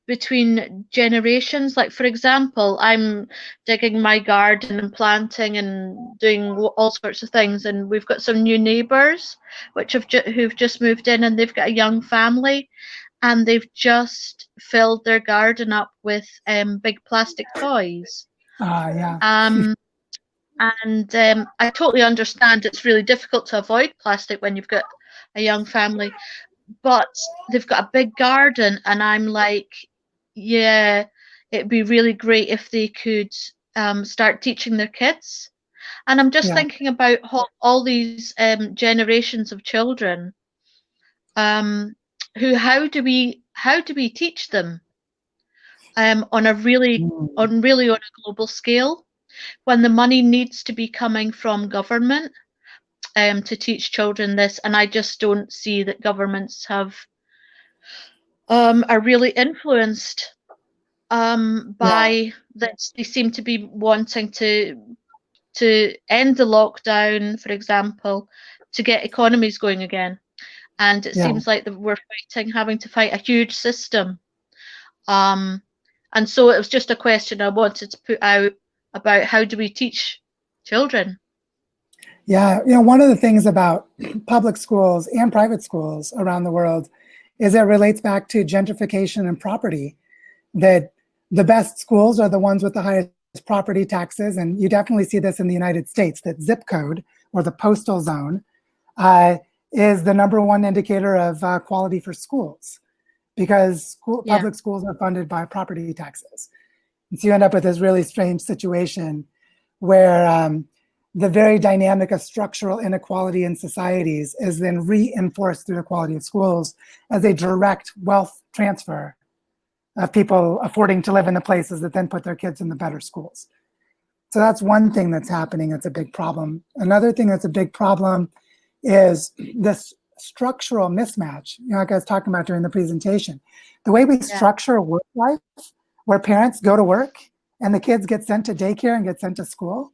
between generations. Like, for example, I'm digging my garden and planting and doing all sorts of things, and we've got some new neighbours who've just moved in, and they've got a young family, and they've just filled their garden up with big plastic toys. Yeah. And I totally understand it's really difficult to avoid plastic when you've got a young family, but they've got a big garden, and I'm like, yeah, it'd be really great if they could start teaching their kids. And I'm just thinking about all these generations of children. How do we teach them on a global scale, when the money needs to be coming from government to teach children this? And I just don't see that governments are really influenced by this. They seem to be wanting to end the lockdown, for example, to get economies going again. And it seems like that we're having to fight a huge system. And so it was just a question I wanted to put out about how do we teach children? Yeah, one of the things about public schools and private schools around the world is it relates back to gentrification and property, that the best schools are the ones with the highest property taxes. And you definitely see this in the United States, that zip code or the postal zone is the #1 indicator of quality for schools, because public schools are funded by property taxes. And so you end up with this really strange situation where the very dynamic of structural inequality in societies is then reinforced through the quality of schools as a direct wealth transfer of people affording to live in the places that then put their kids in the better schools. So that's one thing that's happening. That's a big problem. Another thing that's a big problem is this structural mismatch, like I was talking about during the presentation. The way we structure work life, where parents go to work and the kids get sent to daycare and get sent to school,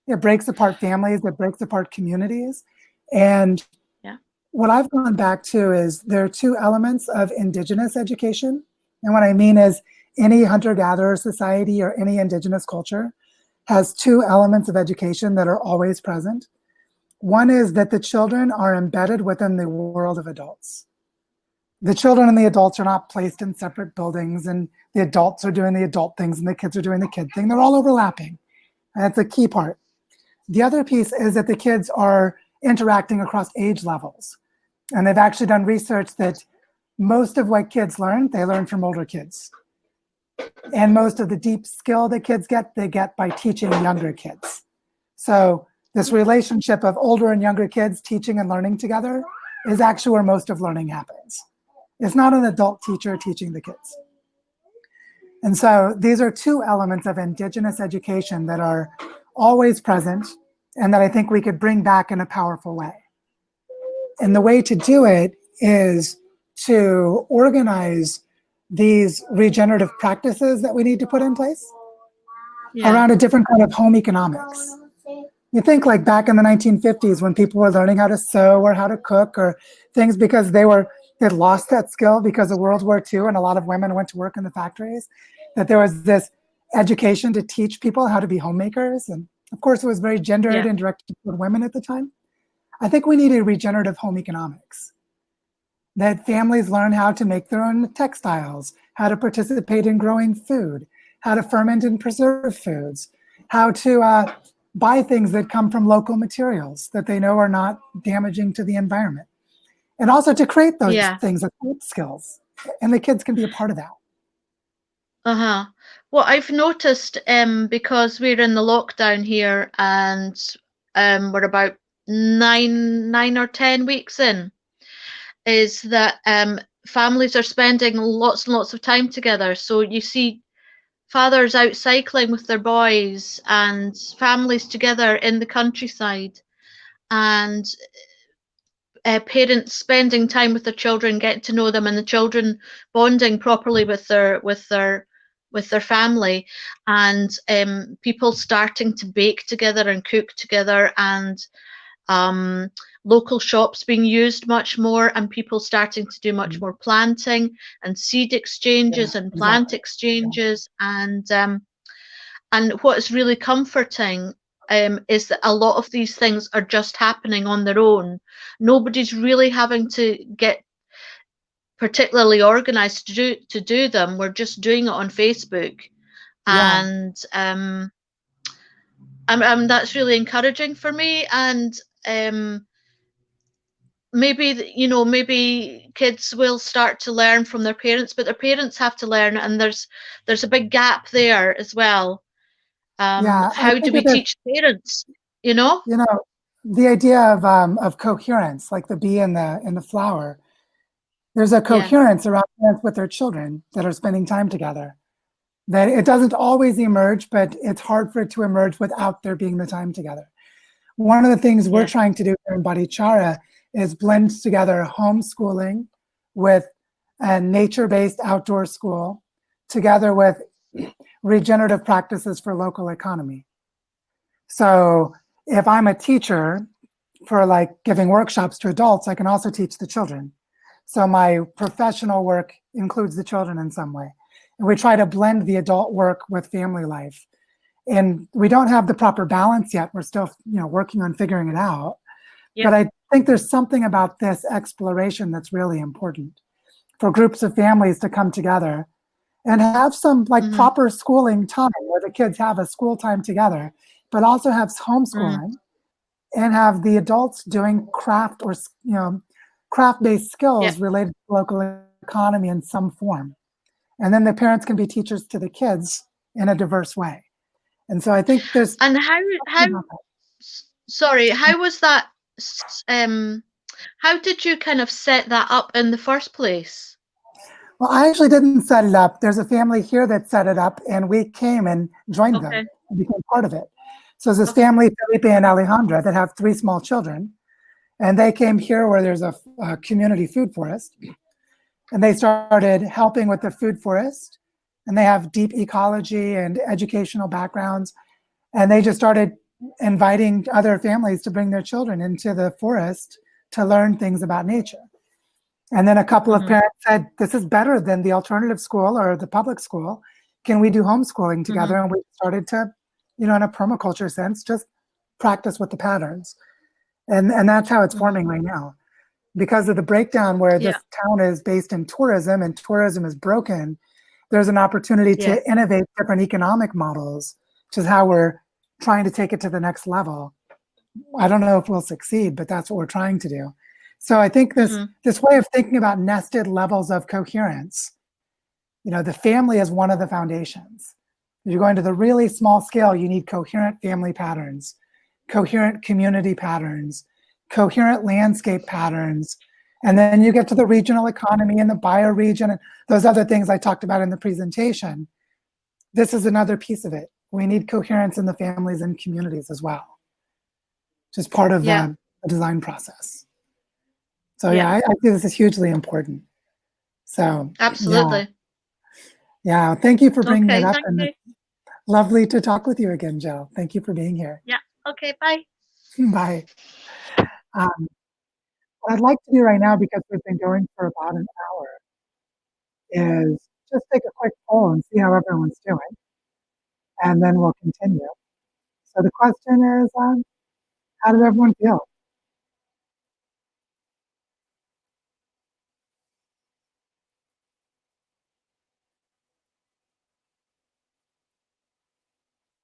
it breaks apart families, it breaks apart communities. And what I've gone back to is there are two elements of indigenous education. And what I mean is any hunter-gatherer society or any indigenous culture has two elements of education that are always present. One is that the children are embedded within the world of adults. The children and the adults are not placed in separate buildings, and the adults are doing the adult things and the kids are doing the kid thing. They're all overlapping. And that's a key part. The other piece is that the kids are interacting across age levels. And they've actually done research that most of what kids learn, they learn from older kids. And most of the deep skill that kids get, they get by teaching younger kids. So this relationship of older and younger kids teaching and learning together is actually where most of learning happens. It's not an adult teacher teaching the kids. And so these are two elements of indigenous education that are always present and that I think we could bring back in a powerful way. And the way to do it is to organize these regenerative practices that we need to put in place around a different kind of home economics. You think like back in the 1950s when people were learning how to sew or how to cook or things because they'd lost that skill because of World War II and a lot of women went to work in the factories, that there was this education to teach people how to be homemakers. And of course it was very gendered and directed toward women at the time. I think we need a regenerative home economics, that families learn how to make their own textiles, how to participate in growing food, how to ferment and preserve foods, how to buy things that come from local materials that they know are not damaging to the environment. and also to create those Yeah. things as skills, and the kids can be a part of that. Uh-huh. Well, I've noticed because we're in the lockdown here and we're about nine or 10 weeks in, is that families are spending lots and lots of time together. So you see fathers out cycling with their boys and families together in the countryside, and parents spending time with their children, getting to know them, and the children bonding properly with their family, and people starting to bake together and cook together, and local shops being used much more, and people starting to do much more planting and seed exchanges and plant exchanges. And what is really comforting is that a lot of these things are just happening on their own. Nobody's really having to get particularly organized to do them. We're just doing it on Facebook, and that's really encouraging for me. And maybe kids will start to learn from their parents, but their parents have to learn, and there's a big gap there as well. How do we teach parents? The idea of coherence, like the bee in the flower. There's a coherence around parents with their children that are spending time together. That it doesn't always emerge, but it's hard for it to emerge without there being the time together. One of the things we're trying to do in Bodhichara is blend together homeschooling with a nature-based outdoor school together with regenerative practices for local economy. So if I'm a teacher for like giving workshops to adults, I can also teach the children. So my professional work includes the children in some way. And we try to blend the adult work with family life. And we don't have the proper balance yet. We're still, working on figuring it out. Yep. But I think there's something about this exploration that's really important for groups of families to come together and have some proper schooling time where the kids have a school time together, but also have homeschooling and have the adults doing craft or, craft-based skills related to local economy in some form. And then the parents can be teachers to the kids in a diverse way. And so I think there's... And how was that, how did you kind of set that up in the first place? Well, I actually didn't set it up. There's a family here that set it up, and we came and joined them and became part of it. So there's this family, Felipe and Alejandra, that have 3 small children. And they came here where there's a community food forest. And they started helping with the food forest. And they have deep ecology and educational backgrounds. And they just started inviting other families to bring their children into the forest to learn things about nature. And then a couple of parents said, this is better than the alternative school or the public school. Can we do homeschooling together? And we started to, in a permaculture sense, just practice with the patterns. And that's how it's forming right now. Because of the breakdown where this town is based in tourism and tourism is broken, there's an opportunity to innovate different economic models, which is how we're trying to take it to the next level. I don't know if we'll succeed, but that's what we're trying to do. So I think this way of thinking about nested levels of coherence, the family is one of the foundations. If you're going to the really small scale, you need coherent family patterns, coherent community patterns, coherent landscape patterns. And then you get to the regional economy and the bioregion and those other things I talked about in the presentation. This is another piece of it. We need coherence in the families and communities as well, just part of the design process. So I think this is hugely important. So absolutely. Yeah, thank you for bringing it up. And it's lovely to talk with you again, Jill. Thank you for being here. Yeah. Okay. Bye. Bye. What I'd like to do right now, because we've been going for about an hour, is just take a quick poll and see how everyone's doing. And then we'll continue. So the question is, how does everyone feel?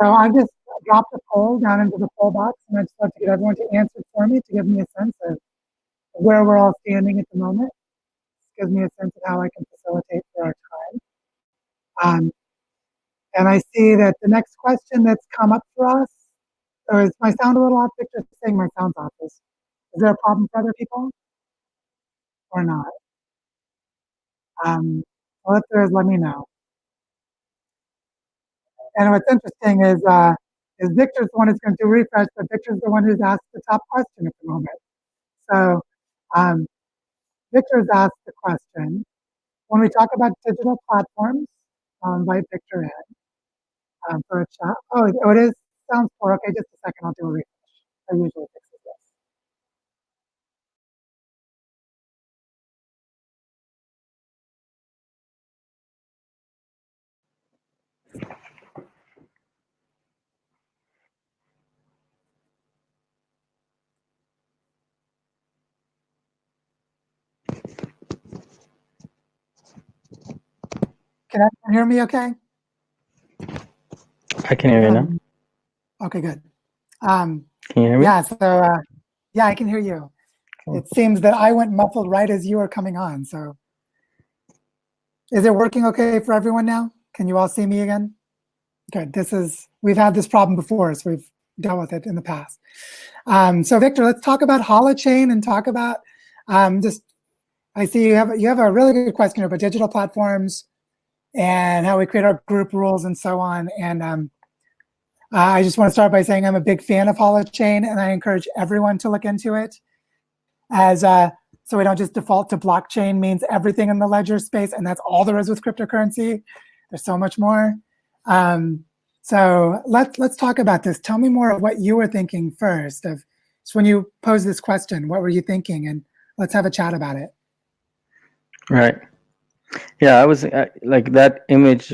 So I just dropped the poll down into the poll box, and I just love to get everyone to answer for me to give me a sense of where we're all standing at the moment. Gives me a sense of how I can facilitate for our time. And I see that the next question that's come up for us, or is my sound a little off? Victor's saying my sound's off. Is there a problem for other people or not? Well, if there is, let me know. And what's interesting is Victor's the one who's going to do refresh, but Victor's the one who's asked the top question at the moment. So Victor's asked the question, when we talk about digital platforms, I'll invite Victor in for a chat. Oh, it is sounds poor. Okay, just a second, I'll do a refresh. I usually fixes this. Can everyone hear me okay? I can hear you now. Okay, good. Can you hear me? Yeah, so yeah, I can hear you. Cool. It seems that I went muffled right as you were coming on. So is it working okay for everyone now? Can you all see me again? Good. We've had this problem before, so we've dealt with it in the past. So Victor, let's talk about Holochain and talk about I see you have a really good question about digital platforms and how we create our group rules and so on. And I just want to start by saying I'm a big fan of Holochain, and I encourage everyone to look into it as so we don't just default to blockchain means everything in the ledger space, and that's all there is with cryptocurrency. There's so much more. So let's talk about this. Tell me more of what you were thinking first. So when you posed this question, what were you thinking? And let's have a chat about it. Right. Yeah, I was like that image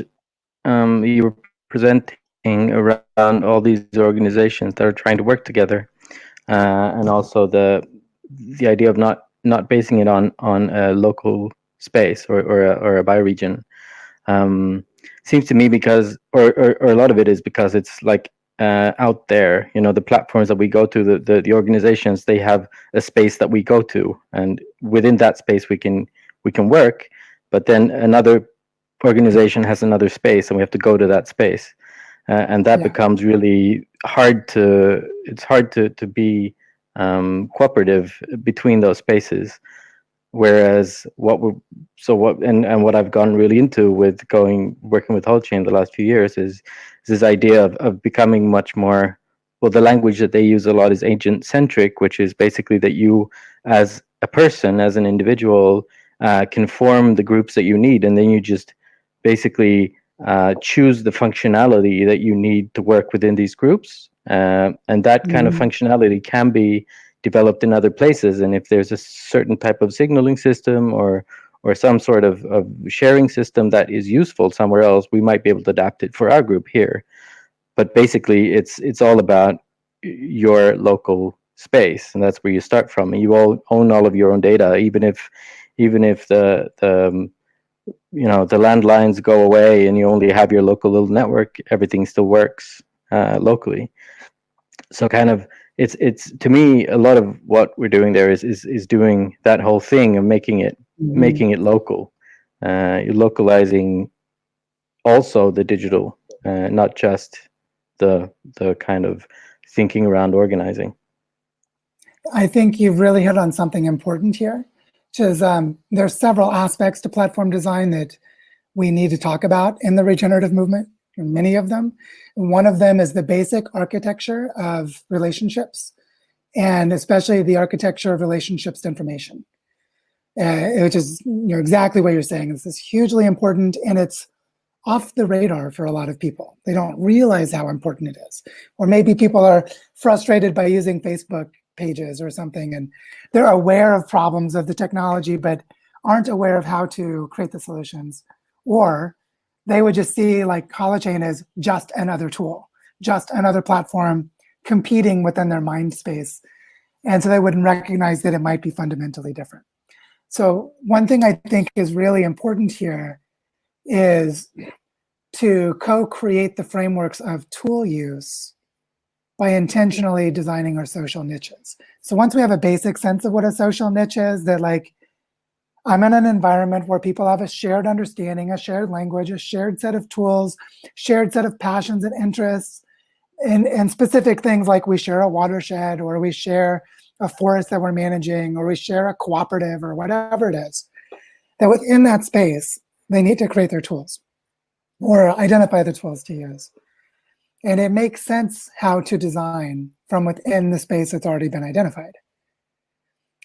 you were presenting around all these organizations that are trying to work together, and also the idea of not basing it on a local space or a bioregion. Seems to me because or a lot of it is because it's like out there, the platforms that we go to, the organizations, they have a space that we go to, and within that space we can work, but then another organization has another space and we have to go to that space, and that becomes really hard to be cooperative between those spaces. Whereas what I've gone really into with working with Holochain the last few years is this idea of becoming much more, well, the language that they use a lot is agent centric, which is basically that you as a person, as an individual, can form the groups that you need, and then you just basically choose the functionality that you need to work within these groups, and that kind of functionality can be developed in other places. And if there's a certain type of signaling system or some sort of sharing system that is useful somewhere else, we might be able to adapt it for our group here. But basically it's all about your local space, and that's where you start from. And you all own all of your own data, even if the landlines go away and you only have your local little network, everything still works locally. So kind of it's to me, a lot of what we're doing there is doing that whole thing of making it local. You're localizing also the digital, not just the kind of thinking around organizing. I think you've really hit on something important here, which is there's several aspects to platform design that we need to talk about in the regenerative movement, many of them. One of them is the basic architecture of relationships, and especially the architecture of relationships to information, which is exactly what you're saying. This is hugely important, and it's off the radar for a lot of people. They don't realize how important it is. Or maybe people are frustrated by using Facebook pages or something, and they're aware of problems of the technology, but aren't aware of how to create the solutions. Or they would just see like Holochain as just another tool, just another platform competing within their mind space. And so they wouldn't recognize that it might be fundamentally different. So one thing I think is really important here is to co-create the frameworks of tool use by intentionally designing our social niches. So once we have a basic sense of what a social niche is, that like, I'm in an environment where people have a shared understanding, a shared language, a shared set of tools, shared set of passions and interests, and specific things like we share a watershed, or we share a forest that we're managing, or we share a cooperative, or whatever it is, that within that space, they need to create their tools or identify the tools to use. And it makes sense how to design from within the space that's already been identified.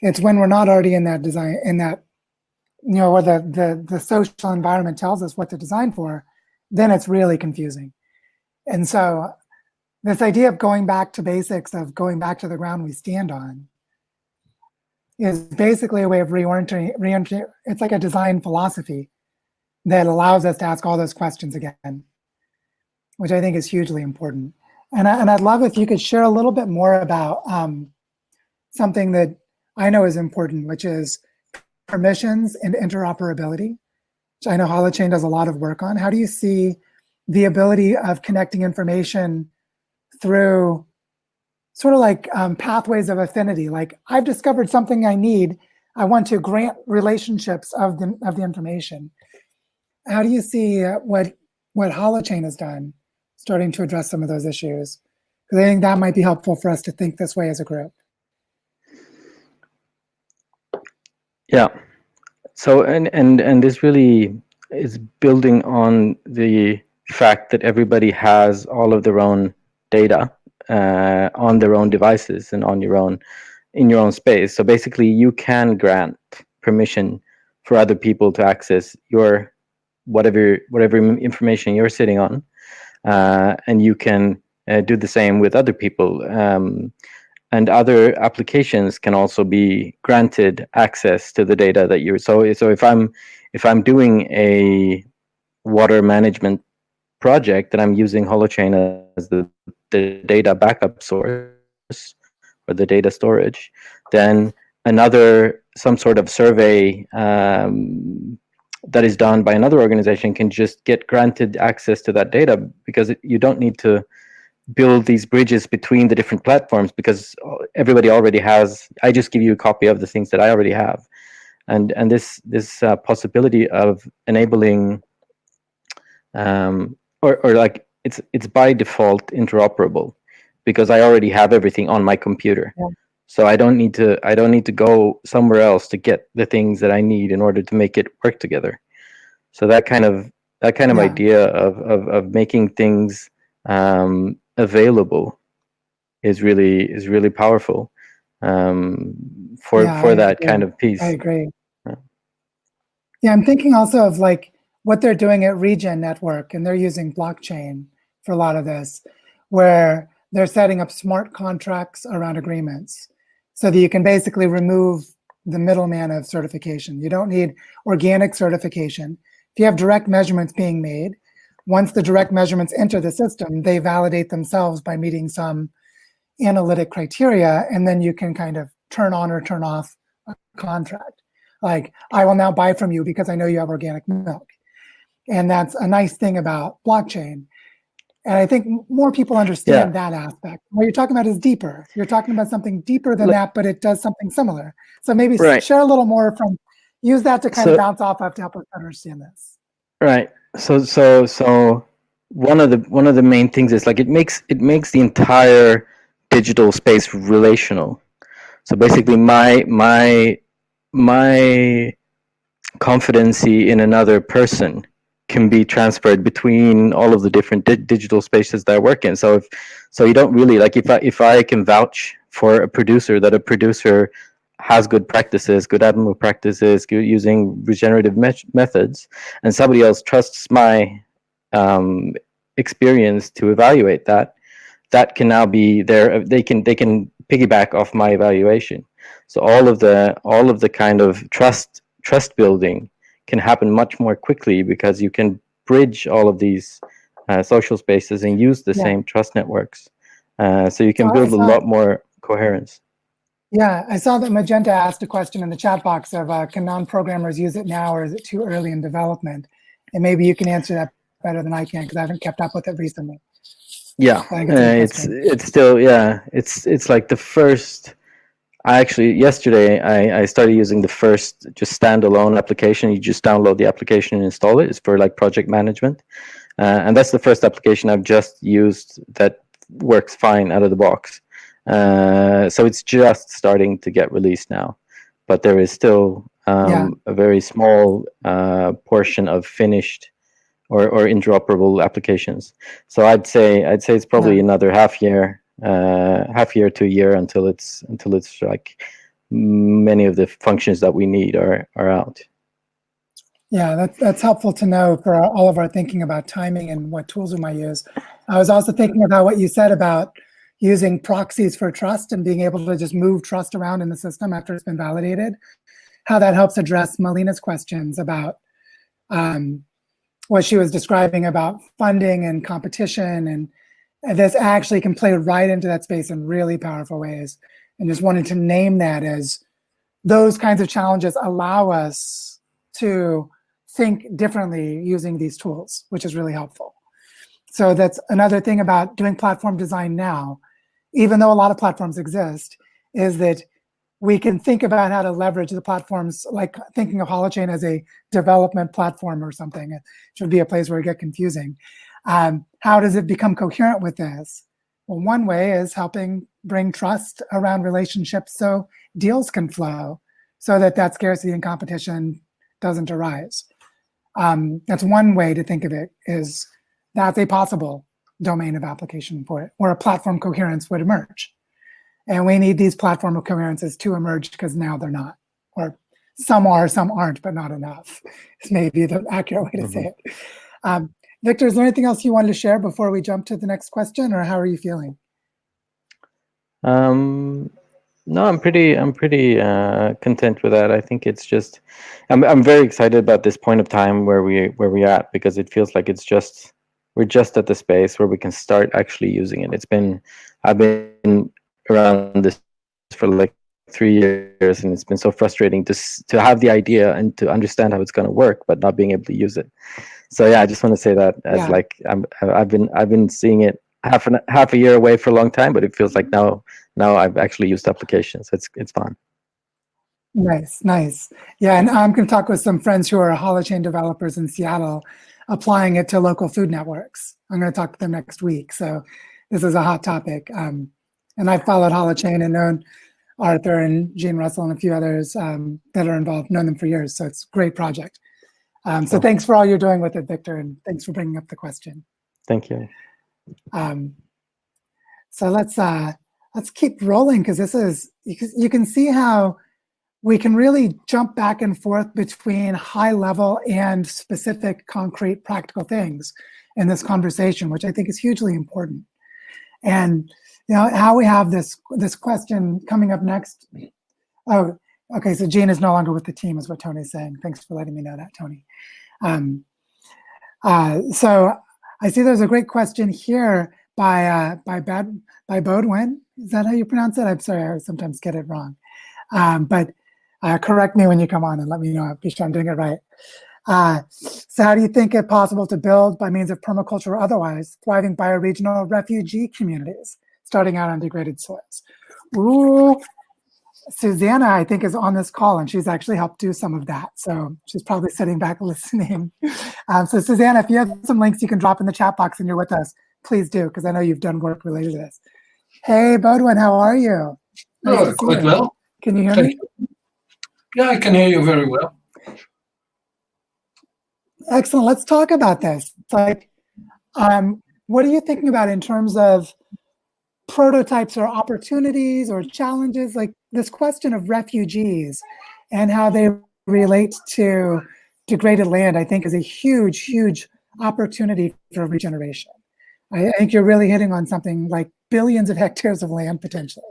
It's when we're not already in that design, in that, where the social environment tells us what to design for, then it's really confusing. And so this idea of going back to basics, of going back to the ground we stand on, is basically a way of reorienting. It's like a design philosophy that allows us to ask all those questions again, which I think is hugely important. And I'd love if you could share a little bit more about something that I know is important, which is permissions and interoperability, which I know Holochain does a lot of work on. How do you see the ability of connecting information through sort of like pathways of affinity? Like, I've discovered something I need. I want to grant relationships of the information. How do you see what Holochain has done, starting to address some of those issues? Because I think that might be helpful for us to think this way as a group. Yeah. So and this really is building on the fact that everybody has all of their own data on their own devices and in your own space. So basically, you can grant permission for other people to access your whatever information you're sitting on, and you can do the same with other people. And other applications can also be granted access to the data that you're. So if I'm doing a water management project and I'm using Holochain as the data backup source or the data storage, then some sort of survey that is done by another organization can just get granted access to that data, because you don't need to build these bridges between the different platforms, because everybody already has. I just give you a copy of the things that I already have, and this possibility of enabling, or like it's by default interoperable, because I already have everything on my computer. Yeah. So I don't need to go somewhere else to get the things that I need in order to make it work together. So that kind of Yeah. idea of making things available is really powerful for that kind of piece. I agree. Yeah, I'm thinking also of like what they're doing at Regen Network, and they're using blockchain for a lot of this, where they're setting up smart contracts around agreements so that you can basically remove the middleman of certification. You don't need organic certification. If you have direct measurements being made, once the direct measurements enter the system, they validate themselves by meeting some analytic criteria, and then you can kind of turn on or turn off a contract. Like, I will now buy from you because I know you have organic milk. And that's a nice thing about blockchain. And I think more people understand that aspect. What you're talking about is deeper. You're talking about something deeper than that, but it does something similar. So maybe share a little more use that to kind of bounce off of to help us understand this. Right. So one of the main things is like it makes the entire digital space relational. So basically my competency in another person can be transferred between all of the different digital spaces that I work in. So you don't really, like, if I can vouch for a producer that a producer has good practices, good animal practices, good using regenerative methods, and somebody else trusts my experience to evaluate that can now be there. They can piggyback off my evaluation. So all of the kind of trust building can happen much more quickly, because you can bridge all of these social spaces and use the same trust networks. So you can build a lot more coherence. Yeah, I saw that Magenta asked a question in the chat box of can non-programmers use it now, or is it too early in development? And maybe you can answer that better than I can, because I haven't kept up with it recently. Yeah, I think it's a good it's question. still, yeah, it's like the first. I actually yesterday I started using the first just standalone application. You just download the application and install it. It's for like project management, and that's the first application I've just used that works fine out of the box. So it's just starting to get released now, but there is still Yeah. a very small portion of finished or interoperable applications. So I'd say it's probably Yeah. another half year to a year until it's like many of the functions that we need are out. Yeah, that's helpful to know for all of our thinking about timing and what tools we might use. I was also thinking about what you said about using proxies for trust and being able to just move trust around in the system after it's been validated, how that helps address Melina's questions about what she was describing about funding and competition. And this actually can play right into that space in really powerful ways. And just wanted to name that as those kinds of challenges allow us to think differently using these tools, which is really helpful. So that's another thing about doing platform design now, even though a lot of platforms exist, is that we can think about how to leverage the platforms, like thinking of Holochain as a development platform or something. It should be a place where it gets confusing. How does it become coherent with this? Well, one way is helping bring trust around relationships so deals can flow, so that scarcity and competition doesn't arise. That's one way to think of it, is that's a possible domain of application for it, where a platform coherence would emerge. And we need these platform coherences to emerge because now they're not, or some are, some aren't, but not enough. Is maybe the accurate way to say it. Victor, is there anything else you wanted to share before we jump to the next question, or how are you feeling? No, I'm pretty content with that. I think it's just, I'm very excited about this point of time where we're at, because it feels like we're just at the space where we can start actually using it. I've been around this for like 3 years, and it's been so frustrating to have the idea and to understand how it's going to work, but not being able to use it. So yeah, I just want to say that as like I've been seeing it half a year away for a long time, but it feels like now I've actually used applications. It's fun. Nice. Yeah, and I'm going to talk with some friends who are Holochain developers in Seattle, applying it to local food networks. I'm going to talk to them next week. So this is a hot topic. And I've followed Holochain and known Arthur and Gene Russell and a few others that are involved, known them for years. So it's a great project. So thanks for all you're doing with it, Victor, and thanks for bringing up the question. Thank you. So let's keep rolling, because this is, you can see how we can really jump back and forth between high level and specific, concrete, practical things in this conversation, which I think is hugely important. And how we have this question coming up next. Oh, okay. So Gene is no longer with the team, is what Tony's saying. Thanks for letting me know that, Tony. So I see there's a great question here by Bodwin. Is that how you pronounce it? I'm sorry, I sometimes get it wrong. But correct me when you come on and let me know. Be sure I'm doing it right. So how do you think it possible to build, by means of permaculture or otherwise, thriving bioregional refugee communities starting out on degraded soils? Ooh, Susanna, I think, is on this call, and she's actually helped do some of that. So she's probably sitting back listening. So Susanna, if you have some links you can drop in the chat box and you're with us, please do, because I know you've done work related to this. Hey, Bodwin, how are you? Nice quite well. Can you hear me? Yeah, I can hear you very well. Excellent. Let's talk about this. Like, what are you thinking about in terms of prototypes or opportunities or challenges? Like this question of refugees and how they relate to degraded land, I think, is a huge, huge opportunity for regeneration. I think you're really hitting on something like billions of hectares of land potentially.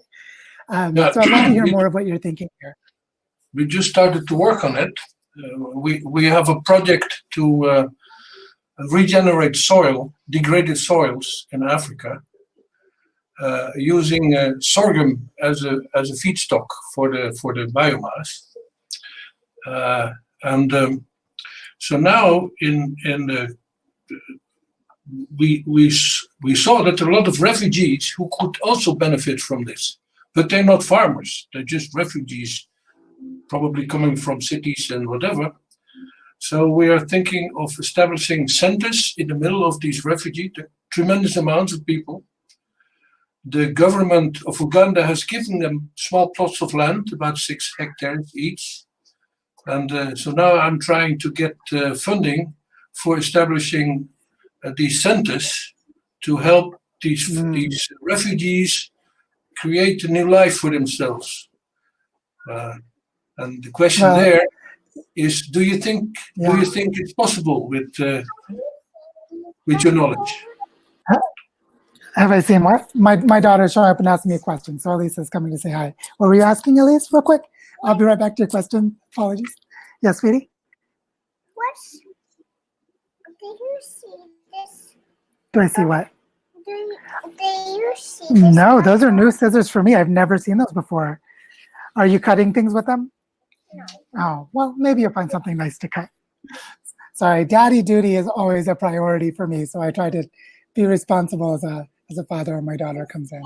So I'd love to hear more of what you're thinking here. We just started to work on it. We have a project to regenerate soil, degraded soils in Africa, using sorghum as a feedstock for the biomass. So now in the we saw that there are a lot of refugees who could also benefit from this, but they're not farmers. They're just refugees, probably coming from cities and whatever. So we are thinking of establishing centers in the middle of these refugees, tremendous amounts of people. The government of Uganda has given them small plots of land, about 6 hectares each. And so now I'm trying to get funding for establishing these centers to help these refugees create a new life for themselves. And the question there is: Do you think it's possible with your knowledge? Have I seen more? My daughter showing up and asking me a question, so Elise is coming to say hi. What were you asking, Elise, real quick? I'll be right back to your question. Apologies. Yes, sweetie? Do you see this? Do I see what? Do you see this? No, those are new scissors for me. I've never seen those before. Are you cutting things with them? No. Oh, well, maybe you'll find something nice to cut. Sorry, daddy duty is always a priority for me, so I try to be responsible as a father when my daughter comes in.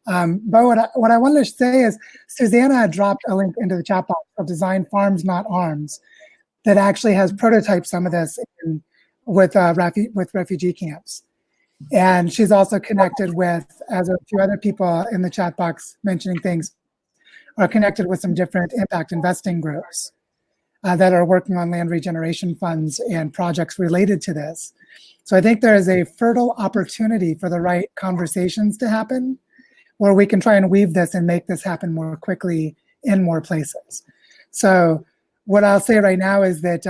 But what I wanted to say is, Susanna dropped a link into the chat box of Design Farms, Not Arms, that actually has prototyped some of this with refugee camps. And she's also connected with, as a few other people in the chat box mentioning things, are connected with some different impact investing groups that are working on land regeneration funds and projects related to this. So I think there is a fertile opportunity for the right conversations to happen, where we can try and weave this and make this happen more quickly in more places. So what I'll say right now is that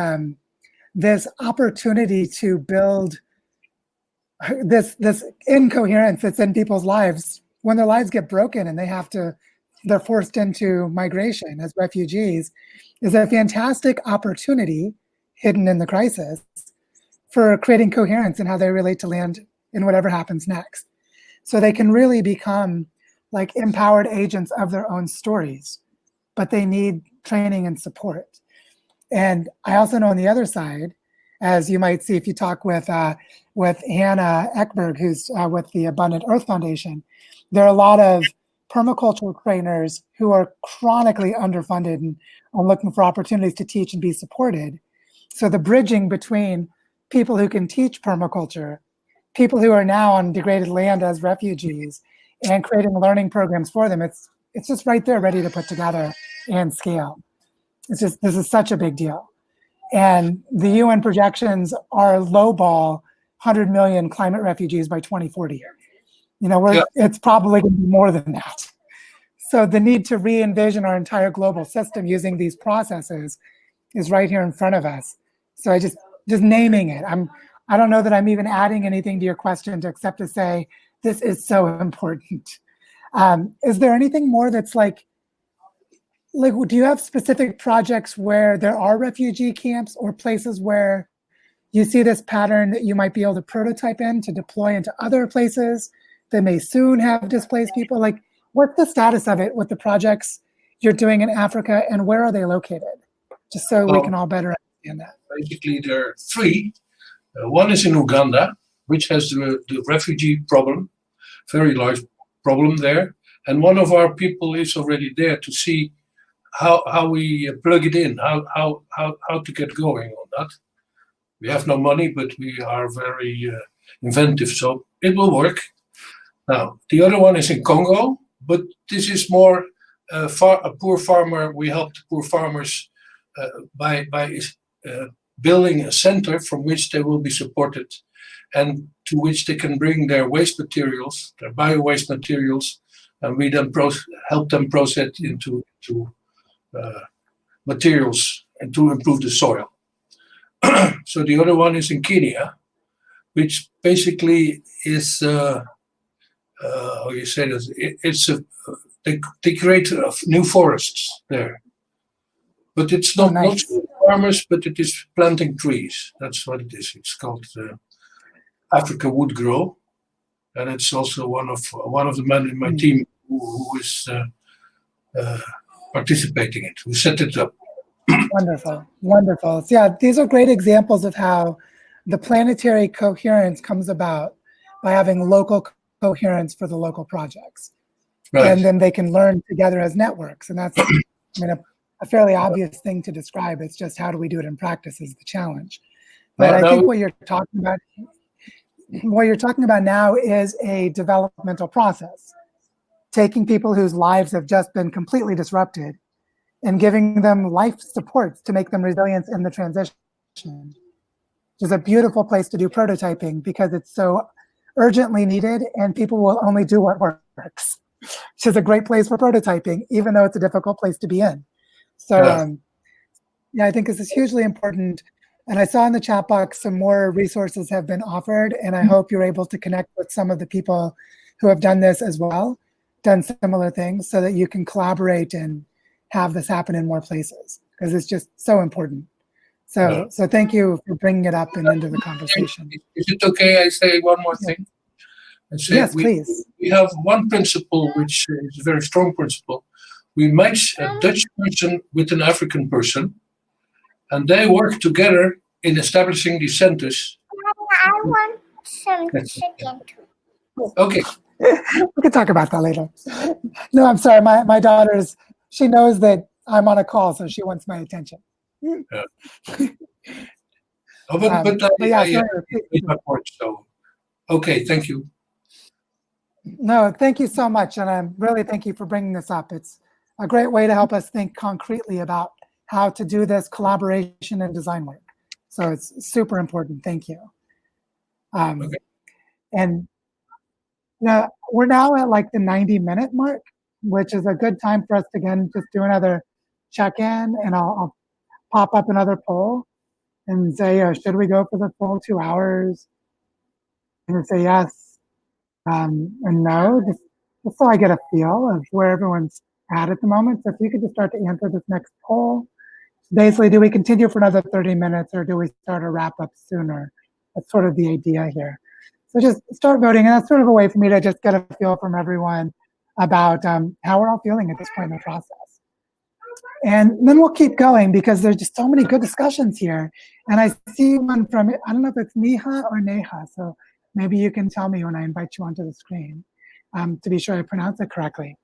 this opportunity to build this incoherence that's in people's lives, when their lives get broken and they're forced into migration as refugees, is a fantastic opportunity hidden in the crisis for creating coherence in how they relate to land in whatever happens next. So they can really become like empowered agents of their own stories, but they need training and support. And I also know on the other side, as you might see if you talk with Hannah Ekberg, who's with the Abundant Earth Foundation, there are a lot of permaculture trainers who are chronically underfunded and are looking for opportunities to teach and be supported. So the bridging between people who can teach permaculture, people who are now on degraded land as refugees, and creating learning programs for them, it's just right there ready to put together and scale. This is such a big deal. And the UN projections are lowball 100 million climate refugees by 2040. It's probably going to be more than that. So the need to re-envision our entire global system using these processes is right here in front of us. So I just naming it. I don't know that I'm even adding anything to your question except to say this is so important. Is there anything more that's like, do you have specific projects where there are refugee camps or places where you see this pattern that you might be able to prototype in to deploy into other places that may soon have displaced people? Like, what's the status of it with the projects you're doing in Africa, and where are they located? Just so we can all better understand that. Basically, there are 3. One is in Uganda, which has the refugee problem, very large problem there. And one of our people is already there to see how we plug it in, how to get going on that. We have no money, but we are very inventive, so it will work. Now, the other one is in Congo, but this is more a poor farmer. We help the poor farmers by building a center from which they will be supported and to which they can bring their waste materials, their bio-waste materials, and we then help them process into materials and to improve the soil. So the other one is in Kenya, which basically is how you say this? They create new forests there, but it's not not farmers, but it is planting trees. That's what it is. It's called Africa Wood Grow, and it's also one of the men in my team who is participating in it, who set it up. Wonderful. So yeah, these are great examples of how the planetary coherence comes about by having local coherence for the local projects. Right. And then they can learn together as networks. And that's, I mean, a fairly obvious thing to describe. It's just how do we do it in practice is the challenge. But I think what you're talking about now is a developmental process, taking people whose lives have just been completely disrupted and giving them life supports to make them resilient in the transition, which is a beautiful place to do prototyping because it's so urgently needed and people will only do what works, which is a great place for prototyping, even though it's a difficult place to be in. So yeah, I think this is hugely important. And I saw in the chat box some more resources have been offered, and I hope you're able to connect with some of the people who have done this as well, done similar things, so that you can collaborate and have this happen in more places, because it's just so important. So thank you for bringing it up and into the conversation. Is it okay I say one more thing? Yes, please. We have one principle, which is a very strong principle. We match a Dutch person with an African person, and they work together in establishing these centers. I want some chicken too. Okay. We can talk about that later. No, I'm sorry. My daughter's, she knows that I'm on a call, so she wants my attention. Yeah. But yeah, my point, so okay, thank you. No, thank you so much, and I'm really thank you for bringing this up. It's a great way to help us think concretely about how to do this collaboration and design work. So it's super important. Thank you. Okay. And we're now at like the 90-minute mark, which is a good time for us to again just do another check-in, and I'll pop up another poll and say, should we go for the full 2 hours? And say yes and no, just so I get a feel of where everyone's at the moment. So if you could just start to answer this next poll. Basically, do we continue for another 30 minutes or do we start a wrap up sooner? That's sort of the idea here. So just start voting, and that's sort of a way for me to just get a feel from everyone about how we're all feeling at this point in the process. And then we'll keep going because there's just so many good discussions here. And I see one from, I don't know if it's Neha or Neha, so maybe you can tell me when I invite you onto the screen to be sure I pronounce it correctly.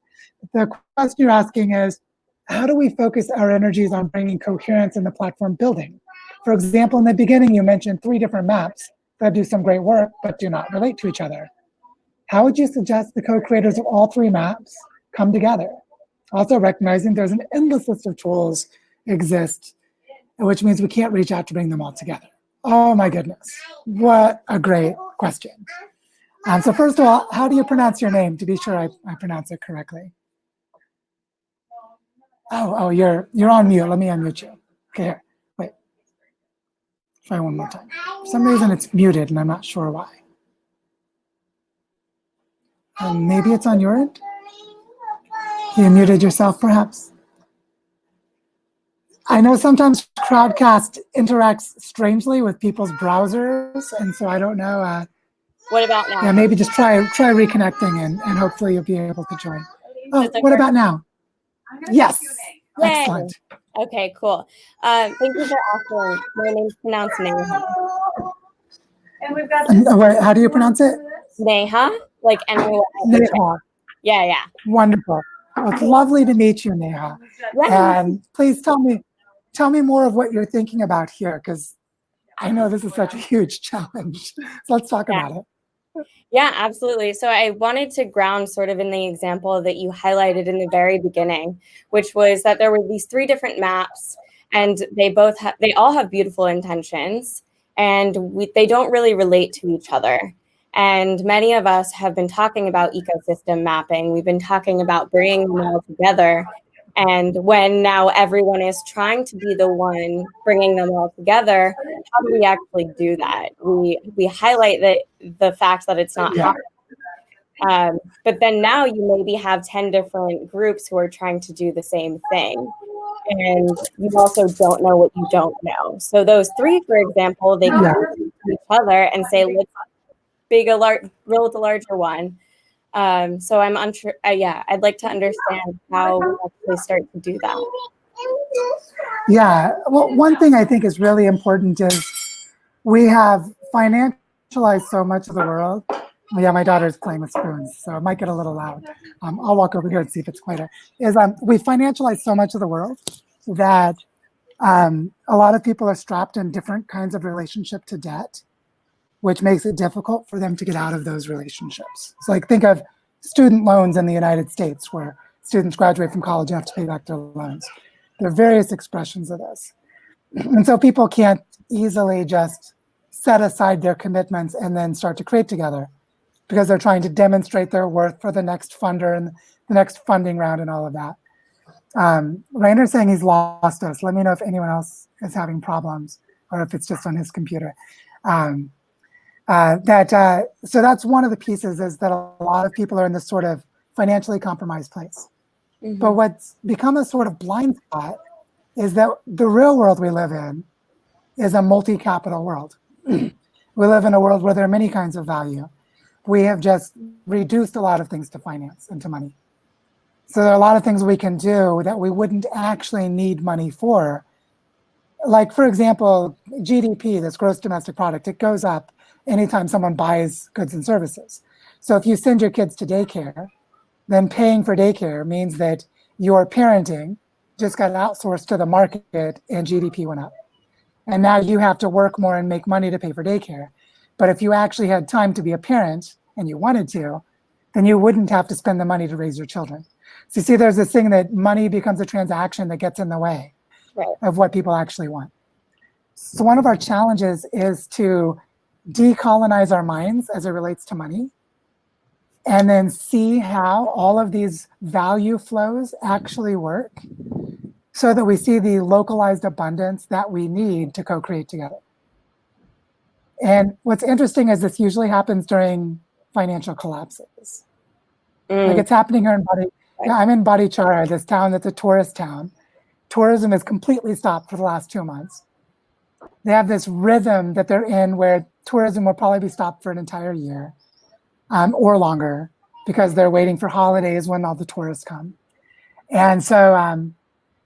The question you're asking is, how do we focus our energies on bringing coherence in the platform building? For example, in the beginning, you mentioned 3 different maps that do some great work, but do not relate to each other. How would you suggest the co-creators of all 3 maps come together? Also recognizing there's an endless list of tools exist, which means we can't reach out to bring them all together. Oh my goodness, what a great question. So first of all, how do you pronounce your name to be sure I pronounce it correctly? Oh, you're on mute. Let me unmute you. Okay, here, wait. Try one more time. For some reason it's muted and I'm not sure why. Maybe it's on your end? You muted yourself perhaps? I know sometimes Crowdcast interacts strangely with people's browsers, and so I don't know. What about now? Yeah, maybe just try reconnecting and hopefully you'll be able to join. Oh, what about now? Yes. Yay. Excellent. Okay, cool. Thank you for asking. My name's pronounced Neha. Wait, how do you pronounce it? Neha, like Neha. Neha. Yeah. Wonderful. Well, it's lovely to meet you, Neha. Yeah. And please tell me more of what you're thinking about here, because I know this is such a huge challenge. So let's talk about it. Yeah, absolutely. So I wanted to ground sort of in the example that you highlighted in the very beginning, which was that there were these 3 different maps, and they all have beautiful intentions, and they don't really relate to each other. And many of us have been talking about ecosystem mapping. We've been talking about bringing them all together. And when now everyone is trying to be the one bringing them all together, how do we actually do that? We highlight the fact that it's not happening. But then now you maybe have 10 different groups who are trying to do the same thing. And you also don't know what you don't know. So those 3, for example, they can to each other and say, let's build a larger one. So I'm unsure. I'd like to understand how we actually start to do that. Yeah, well, one thing I think is really important is we have financialized so much of the world. Yeah, my daughter's playing with spoons, so it might get a little loud. I'll walk over here and see if it's quieter. We financialize so much of the world that a lot of people are strapped in different kinds of relationship to debt, which makes it difficult for them to get out of those relationships. So like think of student loans in the United States where students graduate from college and have to pay back their loans. There are various expressions of this. And so people can't easily just set aside their commitments and then start to create together because they're trying to demonstrate their worth for the next funder and the next funding round and all of that. Rainer's saying he's lost us. Let me know if anyone else is having problems or if it's just on his computer. So that's one of the pieces, is that a lot of people are in this sort of financially compromised place. Mm-hmm. But what's become a sort of blind spot is that the real world we live in is a multi-capital world. We live in a world where there are many kinds of value. We have just reduced a lot of things to finance and to money. So there are a lot of things we can do that we wouldn't actually need money for. Like, for example, GDP, this gross domestic product, it goes up anytime someone buys goods and services. So if you send your kids to daycare, then paying for daycare means that your parenting just got outsourced to the market and GDP went up. And now you have to work more and make money to pay for daycare. But if you actually had time to be a parent and you wanted to, then you wouldn't have to spend the money to raise your children. So you see, there's this thing that money becomes a transaction that gets in the way of what people actually want. So one of our challenges is to decolonize our minds as it relates to money, and then see how all of these value flows actually work so that we see the localized abundance that we need to co-create together. And what's interesting is this usually happens during financial collapses. Like it's happening here in Badi. Yeah, I'm in Badichara, this town that's a tourist town. Tourism is completely stopped for the last 2 months. They have this rhythm that they're in where tourism will probably be stopped for an entire year or longer because they're waiting for holidays when all the tourists come. And so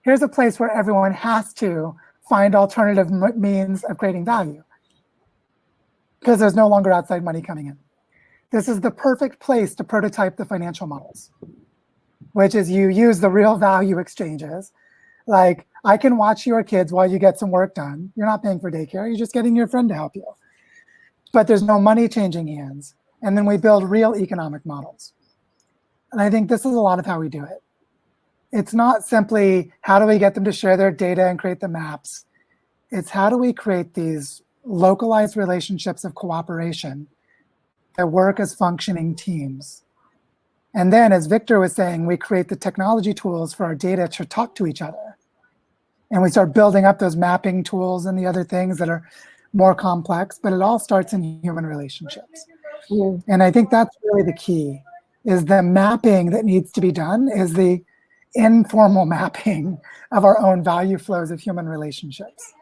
here's a place where everyone has to find alternative means of creating value because there's no longer outside money coming in. This is the perfect place to prototype the financial models, which is you use the real value exchanges. Like, I can watch your kids while you get some work done. You're not paying for daycare, you're just getting your friend to help you. But there's no money changing hands. And then we build real economic models. And I think this is a lot of how we do it. It's not simply how do we get them to share their data and create the maps. It's how do we create these localized relationships of cooperation that work as functioning teams. And then, as Victor was saying, we create the technology tools for our data to talk to each other. And we start building up those mapping tools and the other things that are more complex, but it all starts in human relationships. And I think that's really the key, is the mapping that needs to be done is the informal mapping of our own value flows of human relationships.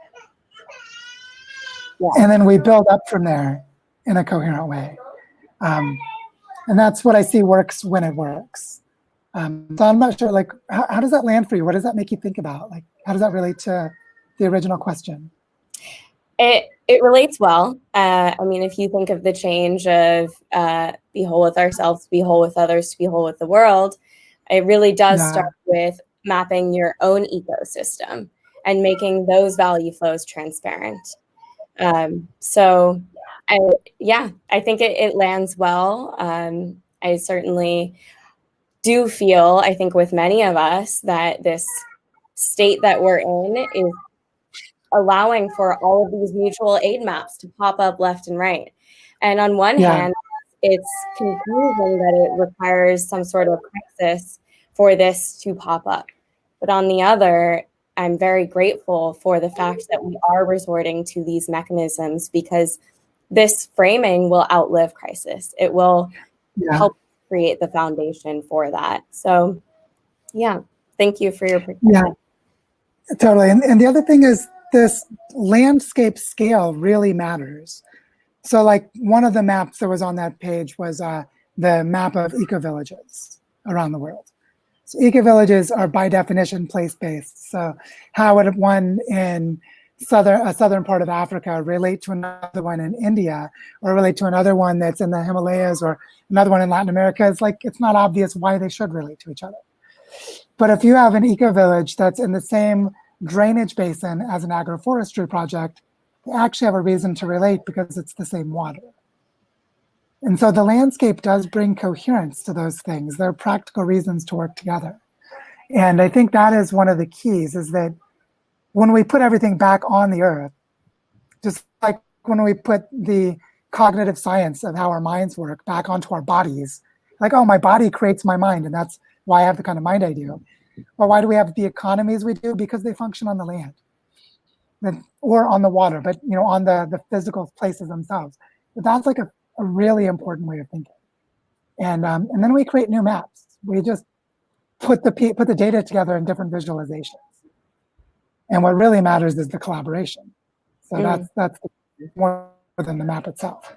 And then we build up from there in a coherent way. And that's what I see works when it works. So I'm not sure, like, how does that land for you? What does that make you think about? Like, how does that relate to the original question? It relates well. I mean, if you think of the change of be whole with ourselves, to be whole with others, to be whole with the world, it really does start with mapping your own ecosystem and making those value flows transparent. So I think it lands well. I certainly do feel, I think with many of us, that this state that we're in is allowing for all of these mutual aid maps to pop up left and right. And on one hand, it's confusing that it requires some sort of crisis for this to pop up. But on the other, I'm very grateful for the fact that we are resorting to these mechanisms, because this framing will outlive crisis. It will help create the foundation for that. So, thank you for your perspective. Yeah, totally. And the other thing is, this landscape scale really matters. So like one of the maps that was on that page was the map of eco-villages around the world. So eco-villages are by definition place-based. So how would one in southern part of Africa relate to another one in India, or relate to another one that's in the Himalayas, or another one in Latin America. It's like, it's not obvious why they should relate to each other. But if you have an eco-village that's in the same drainage basin as an agroforestry project, they actually have a reason to relate because it's the same water. And so the landscape does bring coherence to those things. There are practical reasons to work together. And I think that is one of the keys, is that when we put everything back on the earth, just like when we put the cognitive science of how our minds work back onto our bodies, like, oh, my body creates my mind, and that's why I have the kind of mind I do. Or why do we have the economies we do? Because they function on the land, or on the water, but on the physical places themselves. But that's like a really important way of thinking. And then we create new maps. We just put the data together in different visualizations. And what really matters is the collaboration. So that's more than the map itself.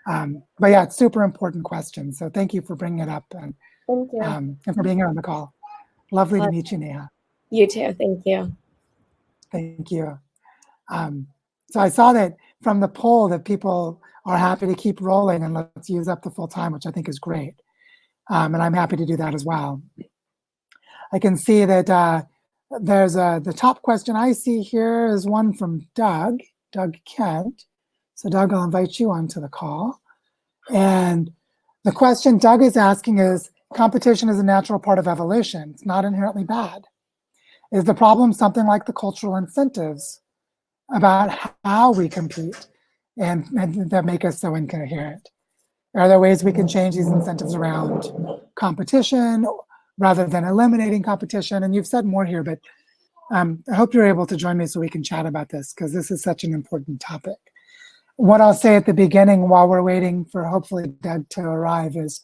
But yeah, it's super important question. So thank you for bringing it up, and Thank you. And for being here on the call. Lovely to meet you, Neha. You too. Thank you. Thank you. So I saw that from the poll that people are happy to keep rolling and let's use up the full time, which I think is great. And I'm happy to do that as well. I can see that there's the top question I see here is one from Doug Kent. So Doug, I'll invite you onto the call. And the question Doug is asking is, competition is a natural part of evolution. It's not inherently bad. Is the problem something like the cultural incentives about how we compete and that make us so incoherent? Are there ways we can change these incentives around competition rather than eliminating competition? And you've said more here, but I hope you're able to join me so we can chat about this, because this is such an important topic. What I'll say at the beginning while we're waiting for hopefully Doug to arrive is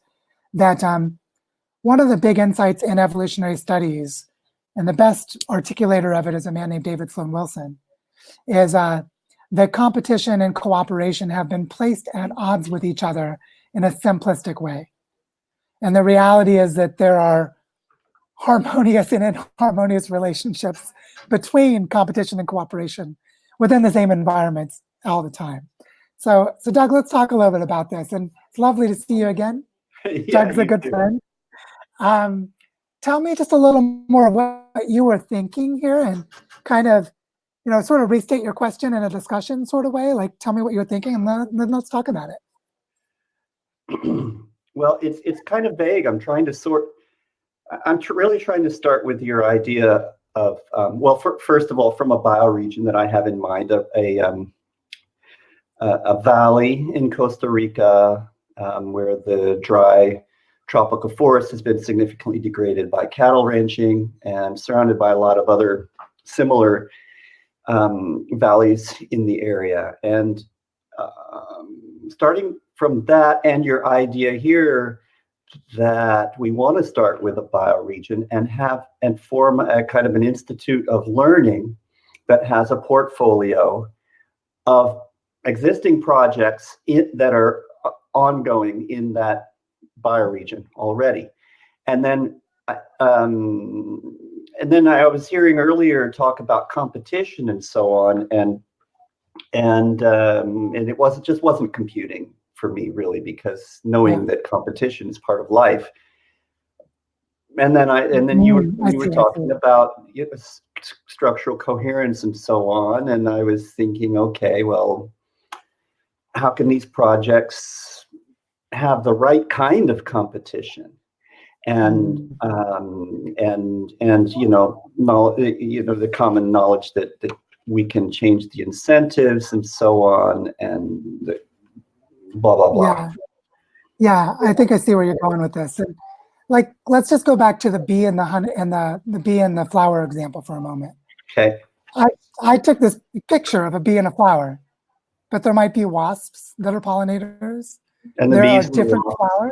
that one of the big insights in evolutionary studies, and the best articulator of it is a man named David Sloan Wilson, is that competition and cooperation have been placed at odds with each other in a simplistic way. And the reality is that there are harmonious and inharmonious relationships between competition and cooperation within the same environments all the time. So Doug, let's talk a little bit about this. And it's lovely to see you again. Yeah, Doug's a good friend. Tell me just a little more of what you were thinking here, and kind of, sort of restate your question in a discussion sort of way. Like, tell me what you're thinking, and then let's talk about it. Well, it's kind of vague. I'm trying to really trying to start with your idea of, first of all, from a bioregion that I have in mind, a valley in Costa Rica where the dry tropical forest has been significantly degraded by cattle ranching, and surrounded by a lot of other similar valleys in the area. And starting from that, and your idea here that we want to start with a bioregion and form a kind of an institute of learning that has a portfolio of existing projects that are ongoing in that bioregion already. And then I was hearing earlier talk about competition and so on, and it wasn't computing for me, really, because knowing that competition is part of life. And then you were talking about structural coherence and so on, and I was thinking, okay, well, how can these projects have the right kind of competition, and the common knowledge that we can change the incentives and so on, and the blah blah blah. Yeah, I think I see where you're going with this. And like, let's just go back to the bee and the honey and the bee and the flower example for a moment. Okay. I took this picture of a bee and a flower, but there might be wasps that are pollinators. And there are different flowers.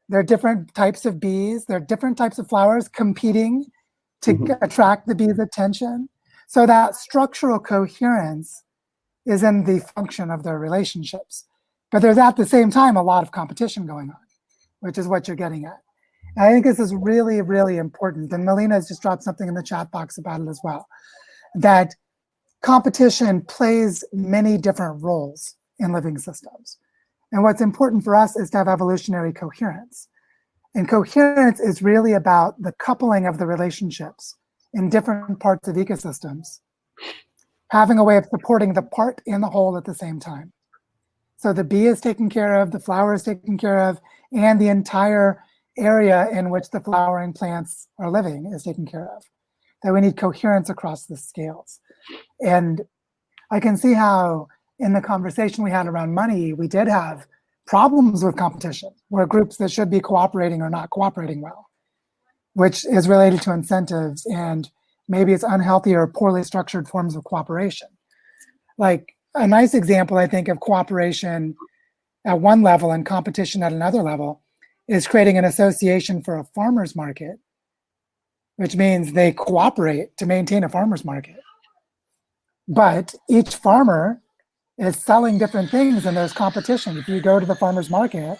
There are different types of bees. There are different types of flowers competing to attract the bee's attention. So that structural coherence is in the function of their relationships. But there's at the same time a lot of competition going on, which is what you're getting at. And I think this is really, really important. And Melina has just dropped something in the chat box about it as well. That competition plays many different roles in living systems. And what's important for us is to have evolutionary coherence. And coherence is really about the coupling of the relationships in different parts of ecosystems, having a way of supporting the part and the whole at the same time. So the bee is taken care of, the flower is taken care of, and the entire area in which the flowering plants are living is taken care of. That we need coherence across the scales. And I can see how in the conversation we had around money, we did have problems with competition, where groups that should be cooperating are not cooperating well, which is related to incentives, and maybe it's unhealthy or poorly structured forms of cooperation. Like a nice example, I think, of cooperation at one level and competition at another level is creating an association for a farmer's market, which means they cooperate to maintain a farmer's market. But each farmer is selling different things and there's competition. If you go to the farmer's market,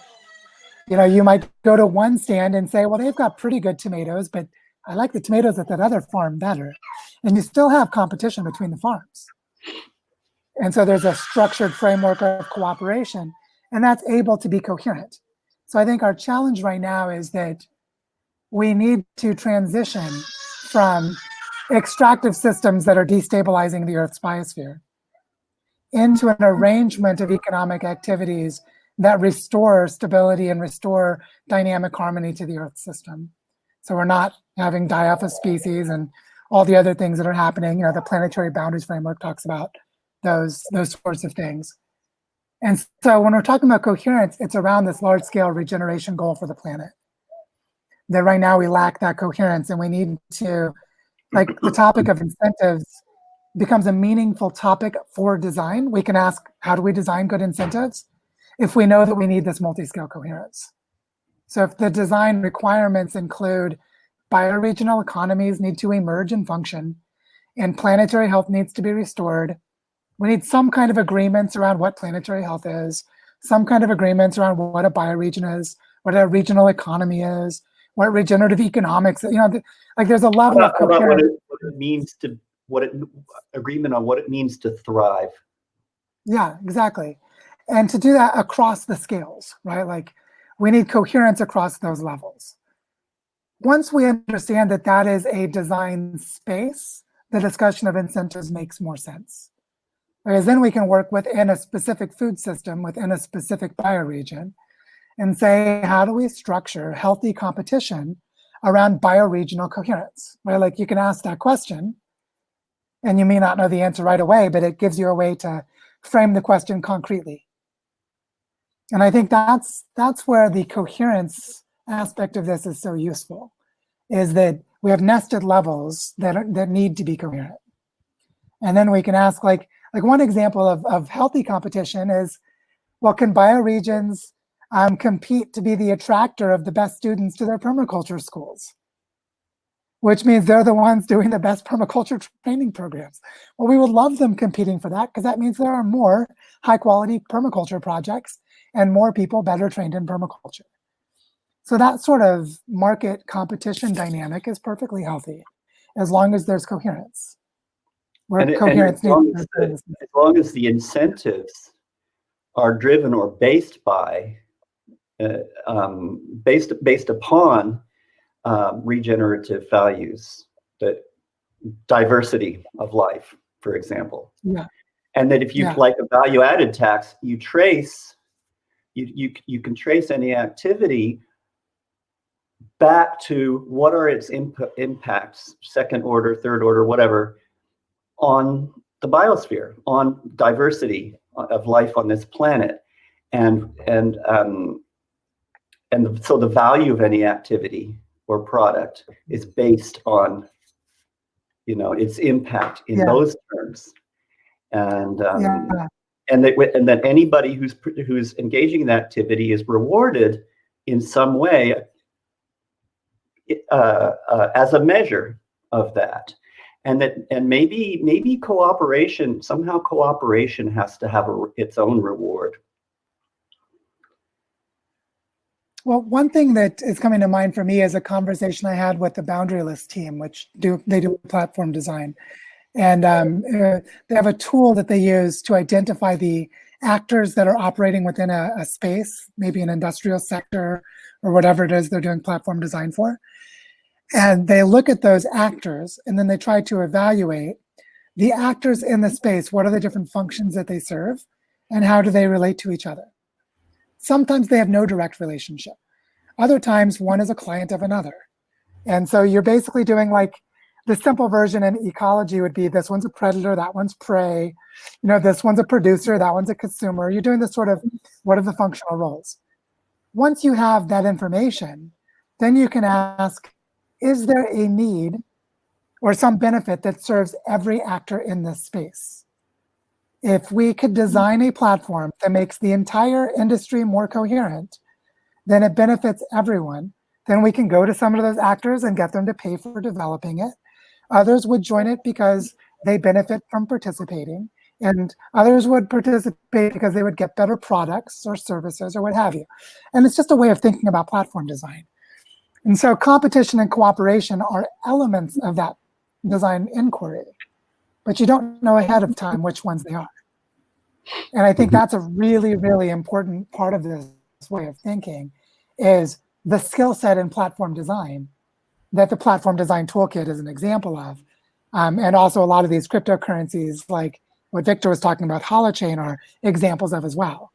you might go to one stand and say, well, they've got pretty good tomatoes, but I like the tomatoes at that other farm better. And you still have competition between the farms. And so there's a structured framework of cooperation, and that's able to be coherent. So I think our challenge right now is that we need to transition from extractive systems that are destabilizing the Earth's biosphere into an arrangement of economic activities that restore stability and restore dynamic harmony to the Earth system. So we're not having die-off of species and all the other things that are happening. The planetary boundaries framework talks about those sorts of things. And so when we're talking about coherence, it's around this large-scale regeneration goal for the planet. That right now we lack that coherence, and we need to, like, the topic of incentives becomes a meaningful topic for design. We can ask, how do we design good incentives? If we know that we need this multi-scale coherence. So if the design requirements include bioregional economies need to emerge and function, and planetary health needs to be restored, we need some kind of agreements around what planetary health is, some kind of agreements around what a bioregion is, what a regional economy is, what regenerative economics, like there's a level of coherence. What it means to, agreement on what it means to thrive. Yeah, exactly. And to do that across the scales, right? Like we need coherence across those levels. Once we understand that that is a design space, the discussion of incentives makes more sense. Because then we can work within a specific food system, within a specific bioregion, and say, how do we structure healthy competition around bioregional coherence? Right? Like you can ask that question, and you may not know the answer right away, but it gives you a way to frame the question concretely. And I think that's where the coherence aspect of this is so useful, is that we have nested levels that need to be coherent. And then we can ask, like one example of healthy competition is, well, can bioregions compete to be the attractor of the best students to their permaculture schools? Which means they're the ones doing the best permaculture training programs. Well, we would love them competing for that, because that means there are more high quality permaculture projects and more people better trained in permaculture. So that sort of market competition dynamic is perfectly healthy, as long as there's coherence. As long as the incentives are driven or based by, based upon regenerative values, that diversity of life, for example. Yeah. And that if you like a value-added tax, you can trace any activity back to what are its impacts, second order, third order, whatever, on the biosphere, on diversity of life on this planet, and so the value of any activity or product is based on, its impact in those terms, and that anybody who's engaging in activity is rewarded in some way as a measure of that. And maybe cooperation has to have its own reward. Well, one thing that is coming to mind for me is a conversation I had with the Boundary List team, which they do platform design. And they have a tool that they use to identify the actors that are operating within a space, maybe an industrial sector or whatever it is they're doing platform design for. And they look at those actors and then they try to evaluate the actors in the space. What are the different functions that they serve and how do they relate to each other? Sometimes they have no direct relationship. Other times one is a client of another. And so you're basically doing like the simple version in ecology would be this one's a predator, that one's prey. You know, this one's a producer, that one's a consumer. You're doing this sort of, what are the functional roles? Once you have that information, then you can ask, is there a need or some benefit that serves every actor in this space? If we could design a platform that makes the entire industry more coherent, then it benefits everyone. Then we can go to some of those actors and get them to pay for developing it. Others would join it because they benefit from participating, and others would participate because they would get better products or services or what have you. And it's just a way of thinking about platform design. And so competition and cooperation are elements of that design inquiry, but you don't know ahead of time which ones they are. And I think that's a really, really important part of this way of thinking, is the skill set in platform design that the platform design toolkit is an example of. And also a lot of these cryptocurrencies, like what Victor was talking about, Holochain, are examples of as well.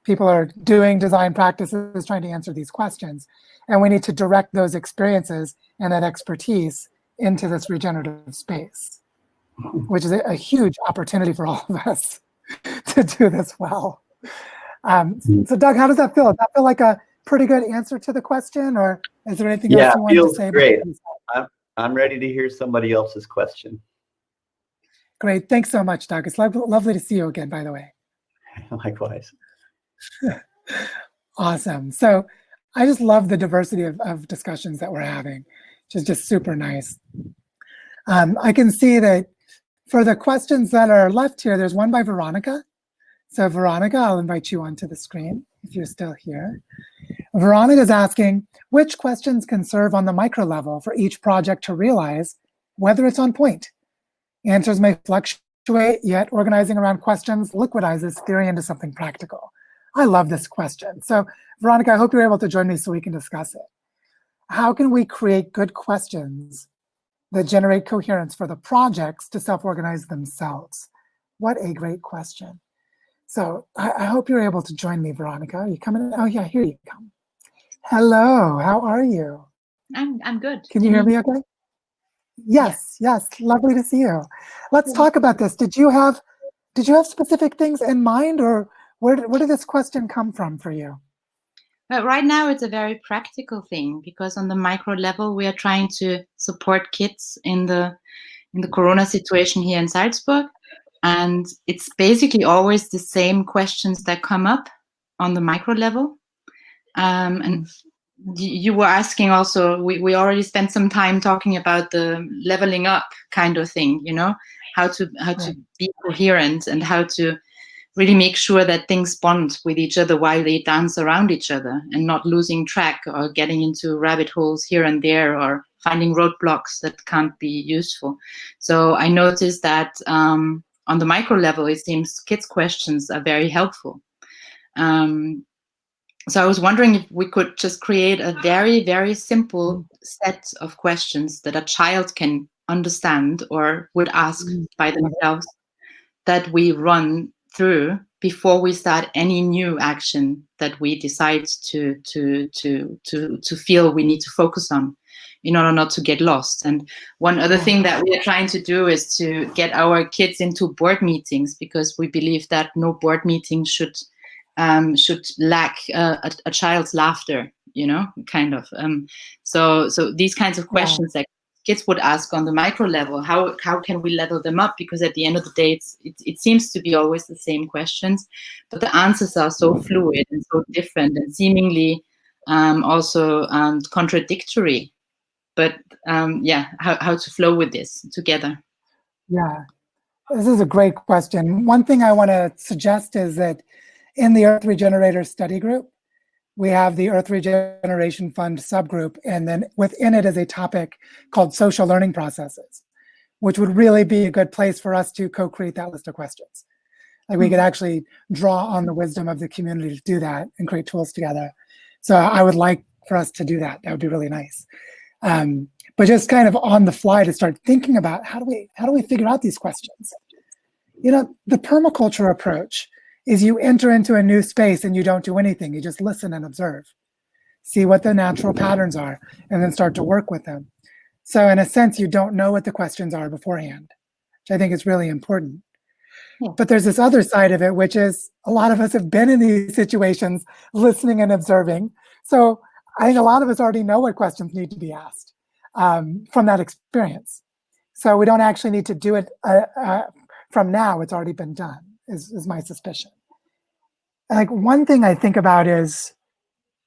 People are doing design practices trying to answer these questions. And we need to direct those experiences and that expertise into this regenerative space, which is a huge opportunity for all of us to do this well. So Doug, how does that feel? Does that feel like a pretty good answer to the question, or is there anything else you want to say? Great. I'm ready to hear somebody else's question. Great. Thanks so much, Doug. It's lovely to see you again, by the way. Likewise. Awesome. So I just love the diversity of discussions that we're having, which is just super nice. I can see that for the questions that are left here, there's one by Veronica. So Veronica, I'll invite you onto the screen if you're still here. Veronica is asking, which questions can serve on the micro level for each project to realize whether it's on point? Answers may fluctuate, yet organizing around questions liquidizes theory into something practical. I love this question. So Veronica, I hope you're able to join me so we can discuss it. How can we create good questions that generate coherence for the projects to self-organize themselves? What a great question. So I hope you're able to join me, Veronica. Are you coming in? Oh yeah, here you come. Hello, how are you? I'm good. Can you hear me okay? Yes, yes, lovely to see you. Let's talk about this. Did you have specific things in mind, or where did this question come from for you? But right now it's a very practical thing, because on the micro level we are trying to support kids in the Corona situation here in Salzburg. And it's basically always the same questions that come up on the micro level. And you were asking also, we already spent some time talking about the leveling up kind of thing, you know, how to be coherent and how to really make sure that things bond with each other while they dance around each other and not losing track or getting into rabbit holes here and there or finding roadblocks that can't be useful. So I noticed that on the micro level, it seems kids' questions are very helpful. So I was wondering if we could just create a very, very simple set of questions that a child can understand or would ask by themselves, that we run through before we start any new action that we decide to feel we need to focus on, in order not to get lost. And one other thing that we are trying to do is to get our kids into board meetings, because we believe that no board meeting should lack a child's laughter, you know, kind of. So these kinds of questions that kids would ask on the micro level, how can we level them up? Because at the end of the day, it seems to be always the same questions, but the answers are so fluid and so different and seemingly also contradictory. But how to flow with this together? Yeah, this is a great question. One thing I want to suggest is that in the Earth Regenerator study group, we have the Earth Regeneration Fund subgroup, and then within it is a topic called social learning processes, which would really be a good place for us to co-create that list of questions. Like we could actually draw on the wisdom of the community to do that and create tools together. So I would like for us to do that. That would be really nice. But just kind of on the fly to start thinking about how do we figure out these questions? You know, the permaculture approach is you enter into a new space and you don't do anything. You just listen and observe, see what the natural patterns are, and then start to work with them. So in a sense, you don't know what the questions are beforehand, which I think is really important. But there's this other side of it, which is a lot of us have been in these situations, listening and observing. So I think a lot of us already know what questions need to be asked from that experience. So we don't actually need to do it from now. It's already been done, is my suspicion. Like one thing I think about is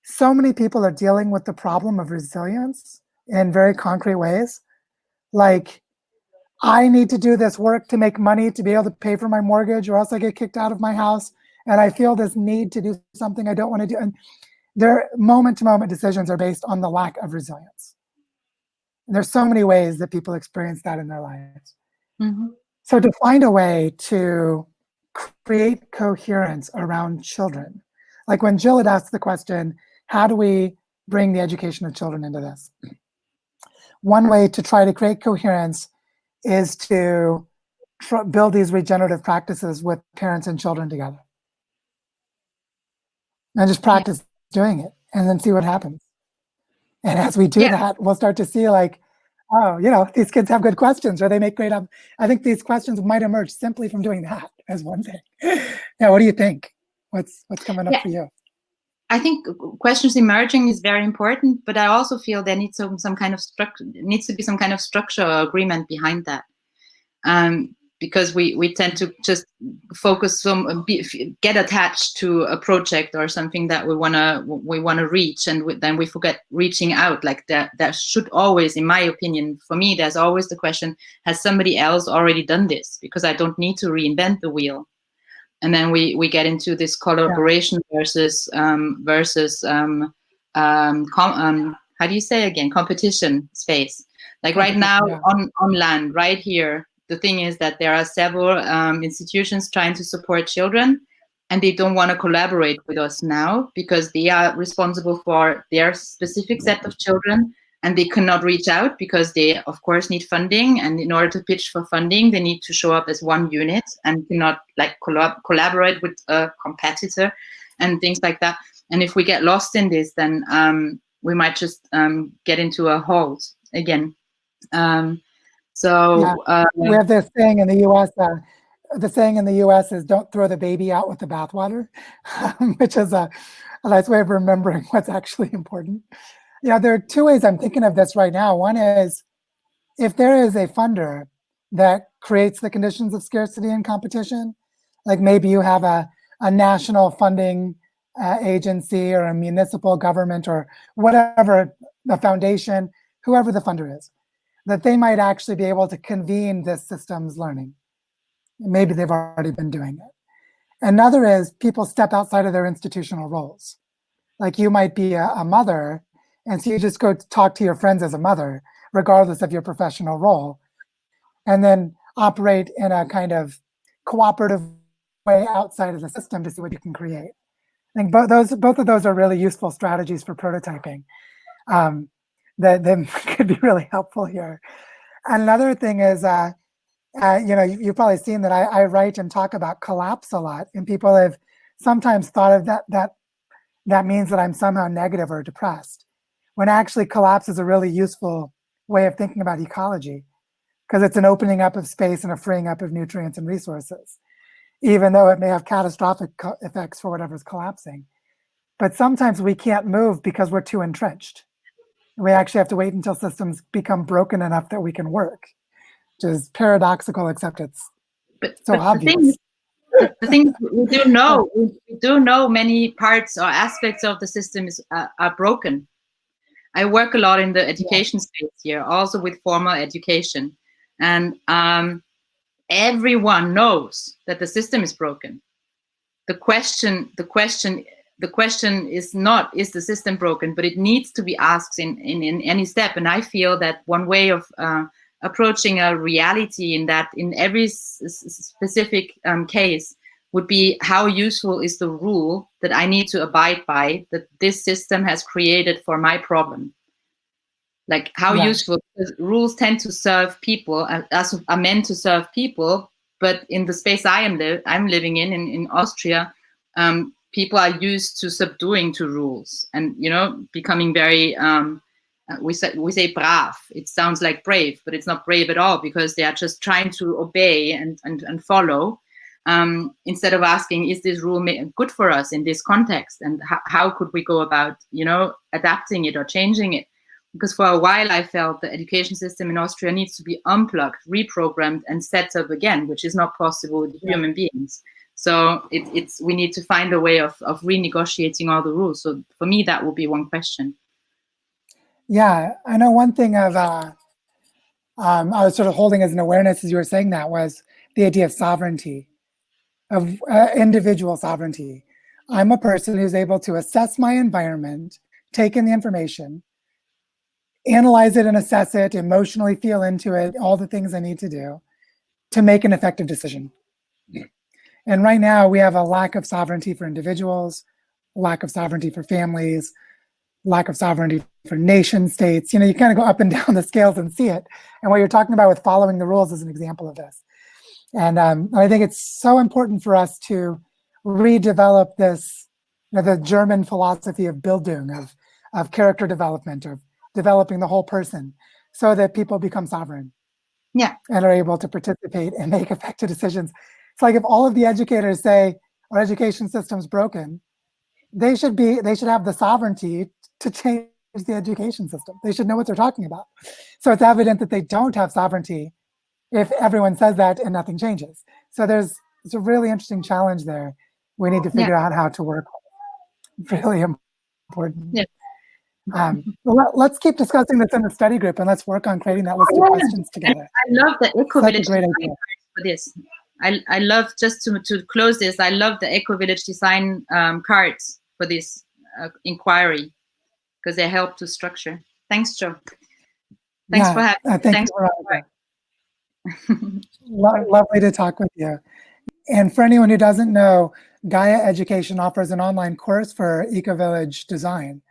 so many people are dealing with the problem of resilience in very concrete ways. Like, I need to do this work to make money to be able to pay for my mortgage, or else I get kicked out of my house. And I feel this need to do something I don't want to do. And their moment-to-moment decisions are based on the lack of resilience. And there's so many ways that people experience that in their lives. So to find a way to create coherence around children, like when Jill had asked the question, how do we bring the education of children into this? One way to try to create coherence is to build these regenerative practices with parents and children together. And just practice doing it and then see what happens. And as we do that, we'll start to see like, oh, you know, these kids have good questions or they make great I think these questions might emerge simply from doing that as one thing. Yeah, what do you think? What's coming up for you? I think questions emerging is very important, but I also feel there needs some kind of structure. Needs to be some kind of structure or agreement behind that, because we tend to just focus get attached to a project or something that we wanna reach, and then we forget reaching out. Like that should always, in my opinion, for me, there's always the question: has somebody else already done this? Because I don't need to reinvent the wheel. And then we get into this collaboration versus how do you say again, competition space. Like right now on land, right here, the thing is that there are several institutions trying to support children, and they don't want to collaborate with us now because they are responsible for their specific set of children, and they cannot reach out because they, of course, need funding. And in order to pitch for funding, they need to show up as one unit and cannot like collaborate with a competitor and things like that. And if we get lost in this, then we might just get into a halt again. We have this saying in the U.S. The saying in the U.S. is "Don't throw the baby out with the bathwater," which is a nice way of remembering what's actually important. Yeah, there are two ways I'm thinking of this right now. One is if there is a funder that creates the conditions of scarcity and competition, like maybe you have a national funding agency or a municipal government or whatever, the foundation, whoever the funder is, that they might actually be able to convene this systems learning. Maybe they've already been doing it. Another is people step outside of their institutional roles. Like you might be a mother, and so you just go talk to your friends as a mother, regardless of your professional role, and then operate in a kind of cooperative way outside of the system to see what you can create. I think both of those are really useful strategies for prototyping that could be really helpful here. Another thing is, you know, you've probably seen that I write and talk about collapse a lot, and people have sometimes thought of that means that I'm somehow negative or depressed, when actually collapse is a really useful way of thinking about ecology, because it's an opening up of space and a freeing up of nutrients and resources, even though it may have catastrophic effects for whatever's collapsing. But sometimes we can't move because we're too entrenched. We actually have to wait until systems become broken enough that we can work, which is paradoxical, except it's so obvious. The thing we do know many parts or aspects of the system are broken. I work a lot in the education space here, also with formal education, and everyone knows that the system is broken. The question is not, is the system broken, but it needs to be asked in any step. And I feel that one way of approaching a reality in that in every specific case would be how useful is the rule that I need to abide by that this system has created for my problem. Like how useful, because rules tend to serve people, are meant to serve people, but in the space I'm living in Austria, people are used to subduing to rules and, you know, becoming very, we say brav. It sounds like brave, but it's not brave at all, because they are just trying to obey and follow, instead of asking, is this rule good for us in this context? And how could we go about, you know, adapting it or changing it? Because for a while I felt the education system in Austria needs to be unplugged, reprogrammed, and set up again, which is not possible with human beings. So we need to find a way of renegotiating all the rules. So for me, that would be one question. Yeah, I know one thing of I was sort of holding as an awareness as you were saying that was the idea of sovereignty, of individual sovereignty. I'm a person who's able to assess my environment, take in the information, analyze it and assess it, emotionally feel into it, all the things I need to do to make an effective decision. And right now we have a lack of sovereignty for individuals, lack of sovereignty for families, lack of sovereignty for nation states. You know, you kind of go up and down the scales and see it. And what you're talking about with following the rules is an example of this. And I think it's so important for us to redevelop this, you know, the German philosophy of Bildung, of character development, of developing the whole person, so that people become sovereign, and are able to participate and make effective decisions. It's like if all of the educators say our education system's broken, they should have the sovereignty to change the education system. They should know what they're talking about. So it's evident that they don't have sovereignty if everyone says that and nothing changes. So it's a really interesting challenge there. We need to figure out how to work. Really important. Let's keep discussing this in the study group, and let's work on creating that list of questions together. I love the eco-village great design idea for this. I love, just to close this, I love the eco-village design cards for this inquiry, because they help to structure. Thanks, Joe. Thanks for having me. Thanks for lovely to talk with you. And for anyone who doesn't know, Gaia Education offers an online course for eco-village design,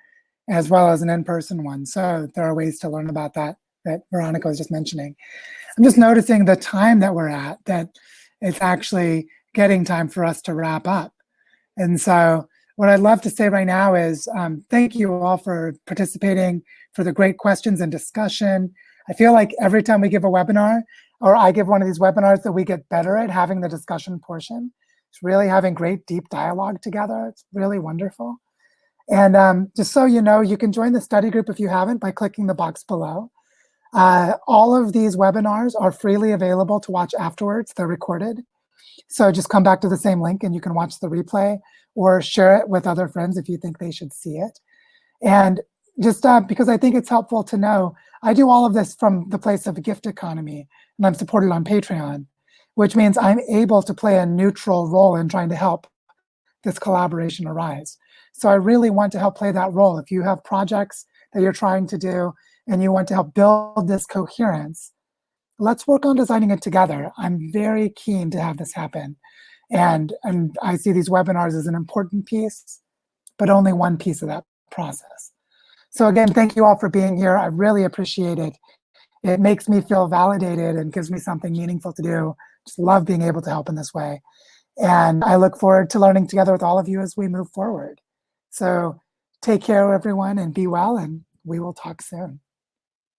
as well as an in-person one. So there are ways to learn about that Veronica was just mentioning. I'm just noticing the time that we're at, that it's actually getting time for us to wrap up. And so what I'd love to say right now is thank you all for participating, for the great questions and discussion. I feel like every time we give a webinar, or I give one of these webinars, that we get better at having the discussion portion. It's really having great deep dialogue together. It's really wonderful. And just so you know, you can join the study group if you haven't by clicking the box below. All of these webinars are freely available to watch afterwards. They're recorded. So just come back to the same link and you can watch the replay, or share it with other friends if you think they should see it. And just because I think it's helpful to know, I do all of this from the place of a gift economy, and I'm supported on Patreon, which means I'm able to play a neutral role in trying to help this collaboration arise. So I really want to help play that role. If you have projects that you're trying to do and you want to help build this coherence, let's work on designing it together. I'm very keen to have this happen. And I see these webinars as an important piece, but only one piece of that process. So again, thank you all for being here. I really appreciate it. It makes me feel validated and gives me something meaningful to do. Just love being able to help in this way. And I look forward to learning together with all of you as we move forward. So take care, everyone, and be well, and we will talk soon.